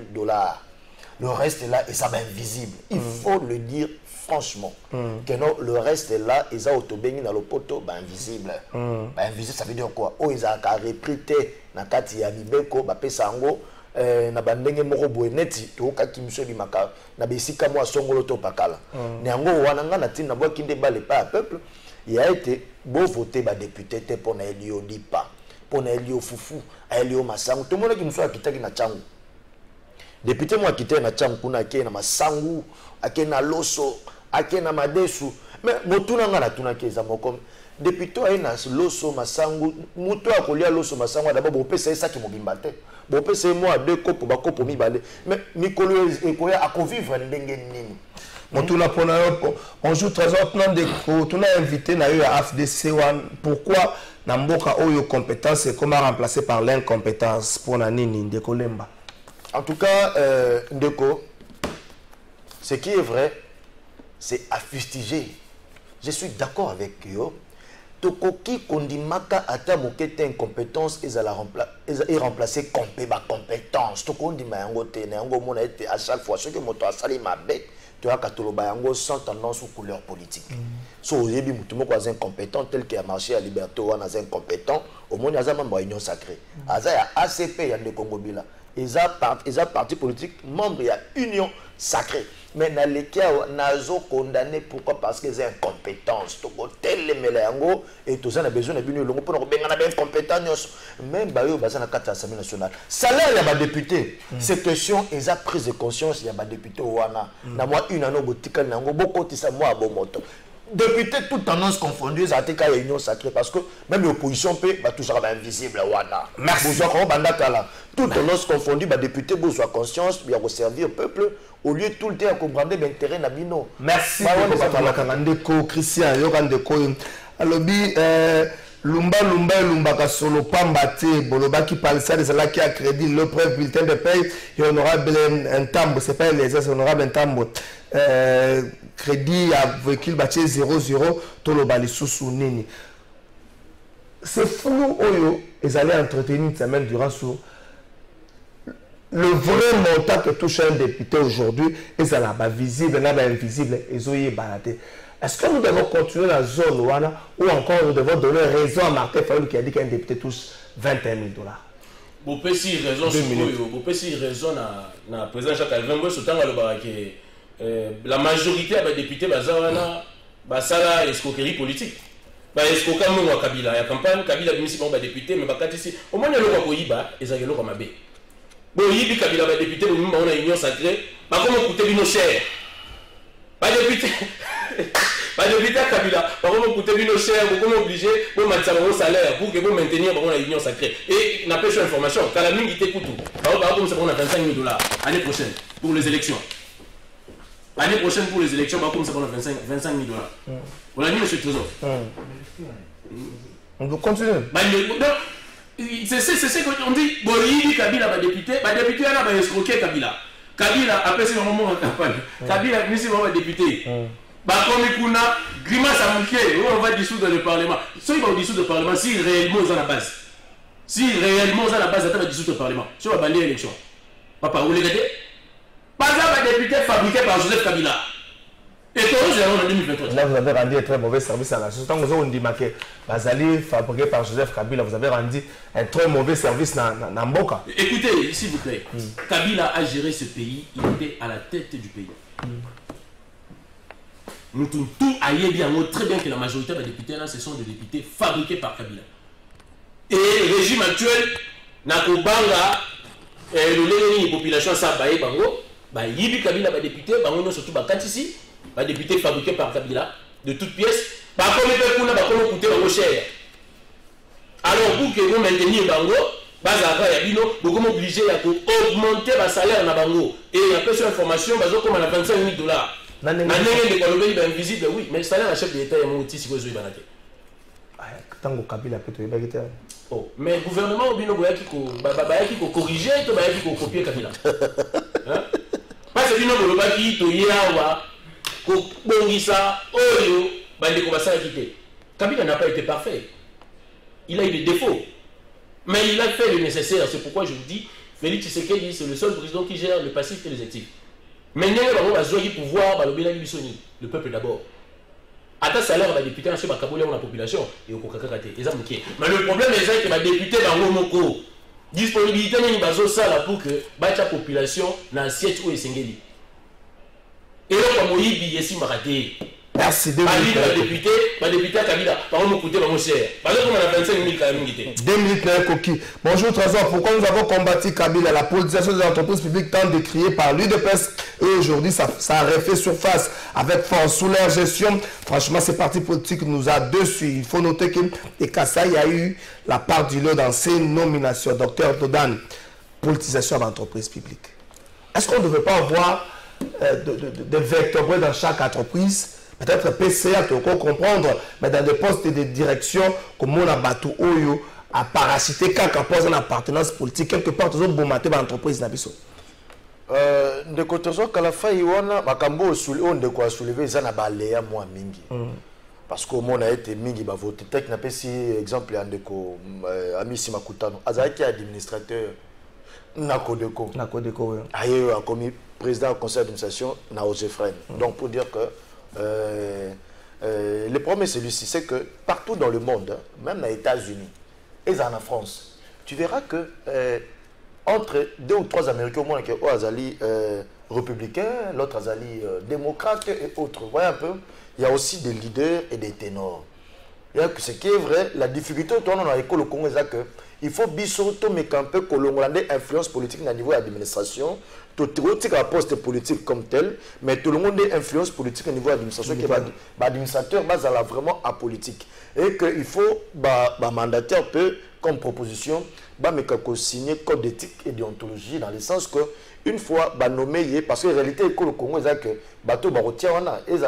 Le reste est là et ça va invisible. Il faut le dire franchement. Que non, le reste est là et ça autobéni dans le poteau invisible. Invisible ça veut dire quoi? Oh ils a reprité na kati ya libeko ba pesa ngo na bandenge moko boeneti to kaki monsieur limaka na besika mo songolo to pakala. Nyango wana nga na tinda bo kinde bale pa peuple. Il a été beau voté par député pour Elio Lipa, pour Elio Foufou, Elio Massangu. Tout le monde qui nous soit quitté na Tchangou. Député moi quitté na Tchangou, kuna ke na Massangu, ake na Loso, ake na Madesu. Mais motuna nga na tuna ke za mokom. Député a na Loso Massangu, muto akolia Loso Massangu d'abord bo pesa ça qui mobimba te. Bo pesa moi 2 copo ba copo mi balé. Mais mikolo ekoya akovivre ndenge nini. On joue Trésor plan de on a invité à AFDC pourquoi Namboka Oyo compétence et comment remplacer par l'incompétence pour Nanini Ndeko Lemba. En tout cas, Ndeko, ce qui est vrai, c'est à fustiger. Je suis d'accord avec eux. tokoki kondimaka ata mokete incompétence et remplacer compétence tokondima yango te na yango mona ete à chaque fois ce que moto asali mabe tu as katoloba yango sans tendance ou couleur politique so oyebi mutu moko aza incompétent tel que a marché à liberté wana aza incompétent au monde aza membre union sacrée aza ya ACP ya Ndekongo Bila eza parti politique membre ya union sacrée mais na lekia nazo condamné pourquoi parce que c'est incompétence to tel mela yango et tous on a besoin de bino longo pour benga na ben compétence même ba yo baza na carte assemblée nationale salaire ya ba député cette question eza prise de conscience ya ba député wana na moi une ano botikal nango bokotisa moi abomoto député toute tendance confondue ça tika ya union sacrée parce que même l'opposition peut ba toujours ba invisible wana merci besoin ko banda kala toute tendance confondue ba député besoin conscience bien servir peuple au lieu tout le temps à comprendre l'intérêt nabino. Merci beaucoup Christian Yokandeko alobi lumba kasolo pambate boloba qui parle ça des ala qui a crédit le preuve bulletin de paye et honorable Ntambo c'est pas les honorable Ntambo crédit à véhicule bâti 00 toloba les sous nini c'est flou oyo ils allaient entretenir une semaine durant sur le vrai montant que touche un député aujourd'hui est là-bas visible, là-bas invisible, et zoye balaté. Est-ce que nous devons continuer la zone ou encore nous devons donner raison à Martin Fayulu qui a dit qu'un député touche 21 000 $? Vous pouvez raison sur vous pouvez raison na président Jacques Alvin Boy Soutanga la majorité des députés bazawana basala escroquerie politique. Ba escroquer mo Kabila ya campagne Kabila bimisi ba député mais bakati si au moins le ko koyiba ezakelo comme mabe. Bon, il dit Kabila va député, on a une union sacrée. Par contre, on coûte une chère. Pas député. Pas député à Kabila. Par contre, on coûte une chère. Vous pouvez obliger pour mettre un salaire pour que vous maintenir la union sacrée. Et n'a pas eu information. Quand la mine était coûteux. Par contre, on a 25 000 $ l'année prochaine pour les élections. L'année prochaine pour les élections, on a 25 000 $. On a dit, monsieur Trésor. On peut continuer. C'est qu'on dit, bon, il dit Kabila va député, là va escroquer Kabila. Kabila, après c'est le moment en campagne. Kabila, ici, va député. Bah, comme il y a grimace à manquer, on va dissoudre le Parlement. Si on va dissoudre le Parlement, si réellement on a la base. Si réellement on a la base, on va dissoudre le Parlement. Si on va balayer l'élection. Papa, vous l'avez dit? Pas un député fabriqué par Joseph Kabila. Et en 2023. Là, vous avez rendu un très mauvais service à la société. Quand vous avez dit que Bazali, fabriqué par Joseph Kabila, vous avez rendu un très mauvais service dans Mboka. Écoutez, s'il vous plaît, Kabila a géré ce pays, il était à la tête du pays. Nous tout aïe bien, très bien que la majorité des députés là, ce sont des députés fabriqués par Kabila. Et le régime actuel, Nakobanga, la population Sabaye Bango, Yibi Kabila, les députés, Bango, surtout Bakatisi. Les députés fabriqués par Kabila, de toutes pièces, par contre, les gens coûter trop cher. Alors, pour que vous mainteniez Bango, vous êtes obligé d'augmenter le salaire dans Bango. Et il y a peu d'informations, comme on a 25 000 $. Invisible, oui, mais le salaire à chef de l'État est mon outil si vous avez tant que Kabila peut être oh, mais le gouvernement qui corriger, qui copier Kabila. Parce que nous avons dit Kabila n'a pas été parfait. Il a eu des défauts. Mais il a fait le nécessaire. C'est pourquoi je vous dis, Félix Tshisekedi, c'est le seul président qui gère le passif et les actifs. Mais nous avons pouvoir, le peuple d'abord. À ta salaire, les députés, on a la population. Mais le problème est que les députés ont disponibilité pour que la population n'a siège ou esengeli. Et là, comme il y a merci de député à Kabila. Par contre, coûter mon cher. Par exemple, on a 25 000 quand même. 2 minutes, coquille. Bonjour, Trésor. Pourquoi nous avons combattu Kabila? La politisation des entreprises publiques tant décriée par l'UDPS. Et aujourd'hui, ça a refait surface avec force sous leur gestion. Franchement, ces partis politiques nous a dessus. Il faut noter que Kassa, il y a eu la part du lot dans ces nominations. Docteur Dodan, politisation d'entreprises publiques. Est-ce qu'on ne devrait pas avoir de vertébrés dans chaque entreprise? Peut-être PCA, tu peux comprendre, mais dans des postes de direction, comme on a battu Oyo, à parasiter quelqu'un pose une appartenance politique, quelque part, tu as bombarder l'entreprise. De côté de la faille, on a soulevé ça na baléa moi mingi. parce qu'au monde a été mingi ba voté tek na pesi exemple andeko Amisi Makutano azaki administrateur na Codeco aye a commis président du conseil d'administration na Ozefren. Donc pour dire que le problème c'est celui-ci, c'est que partout dans le monde, même aux États-Unis et en France, tu verras que entre 2 ou 3 Américains au monde qui sont azali républicains, l'autre azali démocrates et autres. Vous voyez un peu, il y a aussi des leaders et des ténors. Ce qui est vrai, la difficulté dans l'école au Congo, c'est que il faut bisoto mais qu'un peu que l'on ait influence politique au niveau de l'administration, tout le poste politique comme tel, mais tout le monde a influence politique au niveau de l'administration, qui est l'administrateur base vraiment apolitique. Et qu'il faut, mandataire peut, comme proposition, mais signer code d'éthique et déontologie, dans le sens que, une fois nommé, parce que la réalité au Congo, c'est que ils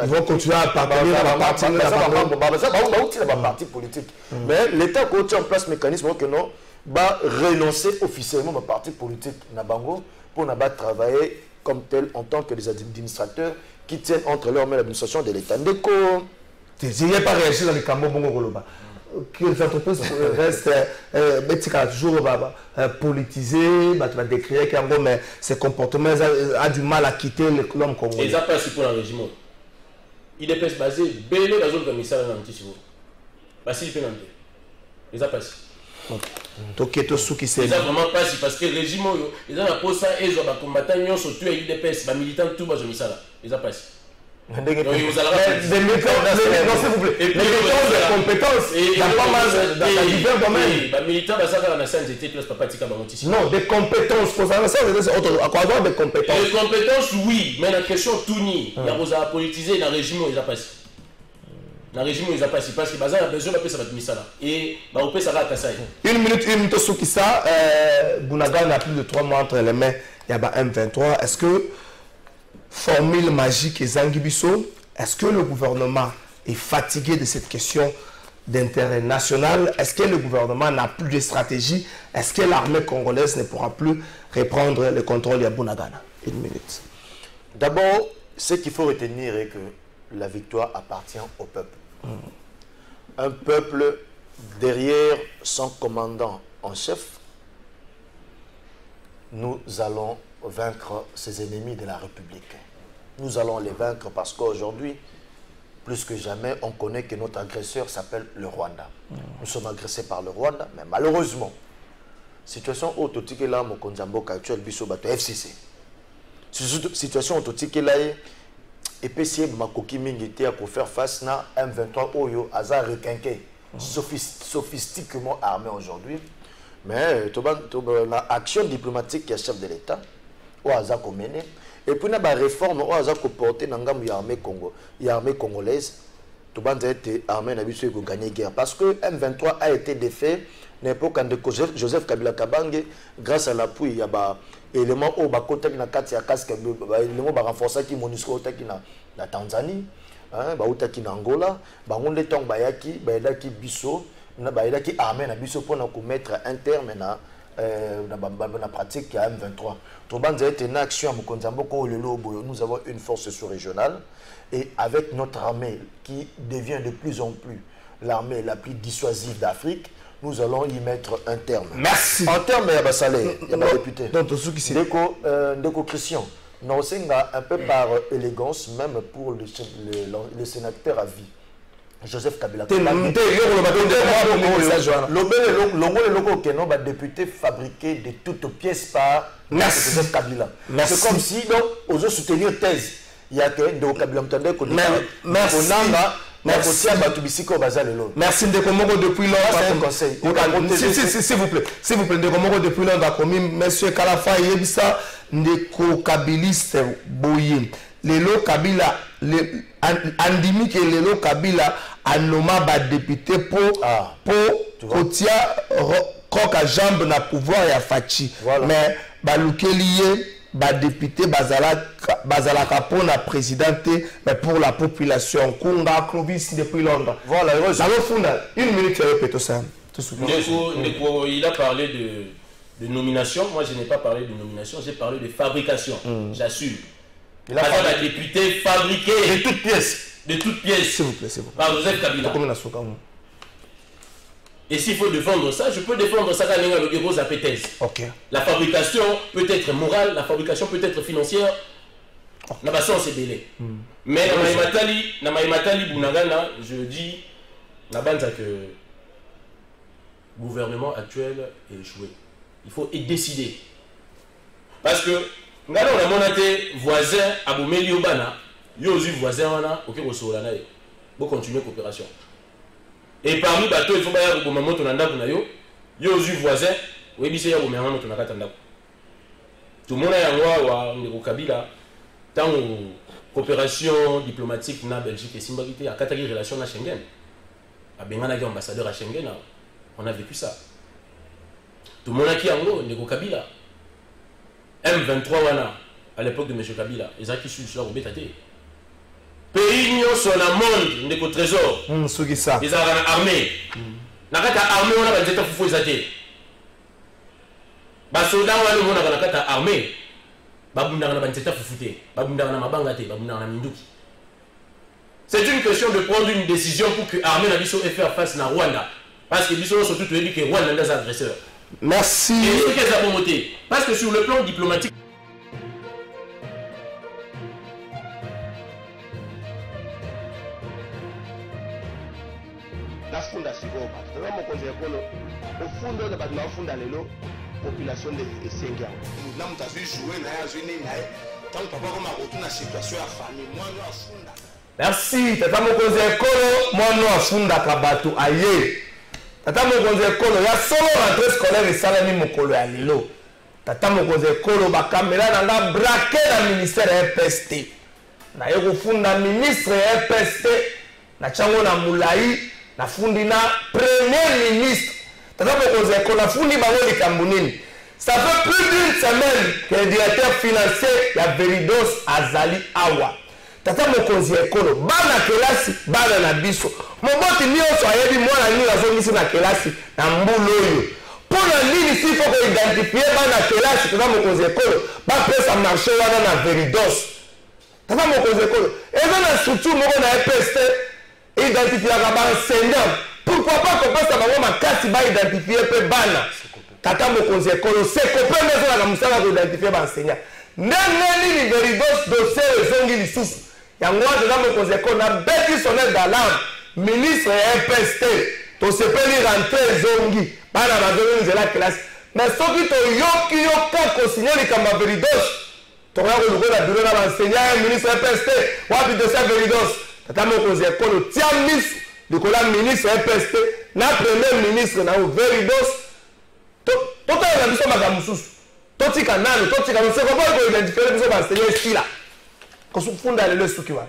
vont continuer à appartenir à la parti politique. Mais l'État a en place un mécanisme que non, renoncer officiellement au parti politique pour travailler comme tel en tant que des administrateurs qui tiennent entre leurs mains l'administration de l'État. Il n'y a pas réagi dans les Cambo Bongo Goloba. Que les entreprises restent toujours politisées, décrire mais ces comportements ont du mal à quitter l'homme congolais. Et ça passe pour le régime. Il est basé belé dans la zone comme ça dans l'antichivo. Parce qu'il fait l'anté. Et ça passe. Donc il y a qui c'est. Ça vraiment passe parce que le régime ils ont la pose ça et ils ont combattant surtout les UDPS, les militants tout bas de ça. Et ça passe. Des militants, s'il vous plaît. Les militants de compétences, il y a pas mal dans divers domaines. Les militants, ça va dans la scène, c'était plus papa tika bamotis. Non, des compétences. Pour ça, c'est à quoi avoir des compétences. Les compétences, oui, mais la question tournie. Il y a besoin de politiser dans le régime, il a passé. Dans le régime, il a passé parce que Bazar a besoin de ça va tenir ça là. Et on ça va à ça. Une minute sous qui ça, Bounagan a plus de 3 mois entre les mains. Il y a M23. Est-ce que formule magique et Zangibiso, est-ce que le gouvernement est fatigué de cette question d'intérêt national? Est-ce que le gouvernement n'a plus de stratégie? Est-ce que l'armée congolaise ne pourra plus reprendre le contrôle de Bunagana? Une minute. D'abord, ce qu'il faut retenir est que la victoire appartient au peuple. Un peuple derrière son commandant en chef, nous allons vaincre ses ennemis de la République. Nous allons les vaincre parce qu'aujourd'hui, plus que jamais, on connaît que notre agresseur s'appelle le Rwanda. Nous sommes agressés par le Rwanda, mais malheureusement, situation autotique là, mon Konzamboka actuel, Bisobato FCC. Situation autotique là, et puis si Makoki Mingiti a pour faire face à M23 Oyo, Azar requinqué, sophistiquement armé aujourd'hui. Mais l'action diplomatique qui est chef de l'État, ou Azar mené, et puis la réforme, ou Azar porté dans l'armée congolaise, tout le monde a été armé pour gagner guerre. Parce que M23 a été défait n'importe de Joseph Kabila Kabange, grâce à l'appui, il y a des éléments au Bakota qui n'a pas de éléments renforcés qui MONUSCO na Tanzanie, qui na Angola, on est en Bayaki, Bayaki Bisso, Bayaki armé na Bisso pour mettre un terme na la pratique à M23. Tout le monde a été une action à Mukonzamboko, nous avons une force sous-régionale et avec notre armée qui devient de plus en plus l'armée la plus dissuasive d'Afrique, nous allons y mettre un terme. Merci. En termes, il y a Salé, il y a député. Donc, tout ce qui Ndeko Christian, non, c'est un peu par élégance, même pour le sénateur à vie. Joseph Kabila. Le député fabriqué de toutes pièces par Joseph Kabila. C'est comme si, donc, aux autres soutenir thèse. Il y a que Ndeko Kabila merci Ndeko Moko depuis longtemps. S'il vous plaît, Ndeko Moko depuis longtemps. Monsieur Kalafa Yebisa, Ndeko Kabiliste Boye. Lelo Kabila, Andimi que Lelo Kabila a nommé député pour Kotia Kroka Jambe na pouvoir ya Fachi. Mais Balukeliye député Bazalaka pour la présidente, mais pour la population. Kunga Clovis depuis Londres. Voilà, une minute, répète ça. Il a parlé de nomination. Moi, je n'ai pas parlé de nomination, j'ai parlé de fabrication. J'assume. Il a parlé de député fabriqué. De toutes pièces. de toutes pièces. S'il vous plaît. Par Joseph Kabila. Et s'il faut défendre ça, je peux défendre ça quand le héros appétesse. La fabrication peut être morale, la fabrication peut être financière. La façon c'est belé. Mais dans Maïmatali Bounagana, je dis que le gouvernement actuel est échoué. Il faut décider. Parce que nous avons mon voisin à Boumeli Obana, nous avons voisin ok pour continuer la coopération. Et parmi les bateaux, il faut que nous ayons nous avons voisin, oui, il y a tout le monde a Kabila, tant coopération diplomatique na Belgique et Simbagité, à Katari relation à Schengen. À Bengana ambassadeur à Schengen, on a vécu ça. Tout le monde a qui en Kabila. M23 wana à l'époque de M. Kabila, ils ont qui sont sur le bétaté. Pays union sur le monde ndeko trésor. Ils ont une armée. Na kata armée on a des fufo izate. Ba soda wana mona na kata armée. Babunda na banzeta fufute, babunda na mabangate, babunda na minduki. C'est une question de prendre une décision pour que l'armée na biso faire face na Rwanda parce que biso surtout tu dis que Rwanda est des agresseurs. Merci. Et ce qu'elles ont monté. Parce que sur le plan diplomatique. La fondation, au fond de la fondation, population de Senga. Nous avons joué tant que papa comme retourne la situation à famille. Moi, nous afunda. Merci. Tata Mokonzi Ekolo, moi nous afunda kabatu aye. Tata Mokonzi Ekolo, ya solo rentrée scolaire et salami mokolo ya lelo. Tata Mokonzi Ekolo ba caméra na nga braqué na ministère RPST. Na yoko funda ministre RPST na chango na mulai na fundi na premier ministre. Tata Mokonzi Ekolo na fundi bango likambo nini. Ça fait plus d'une semaine que le directeur financier ya Veridos azali awa. Tata Mokonzi Ekolo bana kelasi bana na biso. Moboti nyonso ayebi mwana nini azongisi na kelasi na mbulu oyo. Pona nini si faut ko identifier bana kelasi Tata Mokonzi Ekolo ba pesa marché wana na Veridos. Tata Mokonzi Ekolo eza na structure moko na EPST identifier ka ba enseignant. Pourquoi pas ko pesa bango makasi ba identifier pe bana. Tata Mokonzi Ekolo c'est copain mais la musala ko identifier ba enseignant. Ndenge nini Veridos dossier ezongi lisusu. Yango Tata Mokonzi Ekolo na beti sonnet d'alarme. Ministre RPST, to sepeli rentrée zongi, bana bazongi nzela classe. Mais soki to yoki yoka ko signer likamba Veridos. To ya ko lukola bureau na enseignant ministre RPST, wapi de sa Veridos. Tata Mokonzi Ekolo tia misu likola ministre RPST na premier ministre na Veridos. To ta biso makambo susu. To tika nano, to tika no se ko ko identifier biso ba enseignant stila. Ko su funda le suki wa.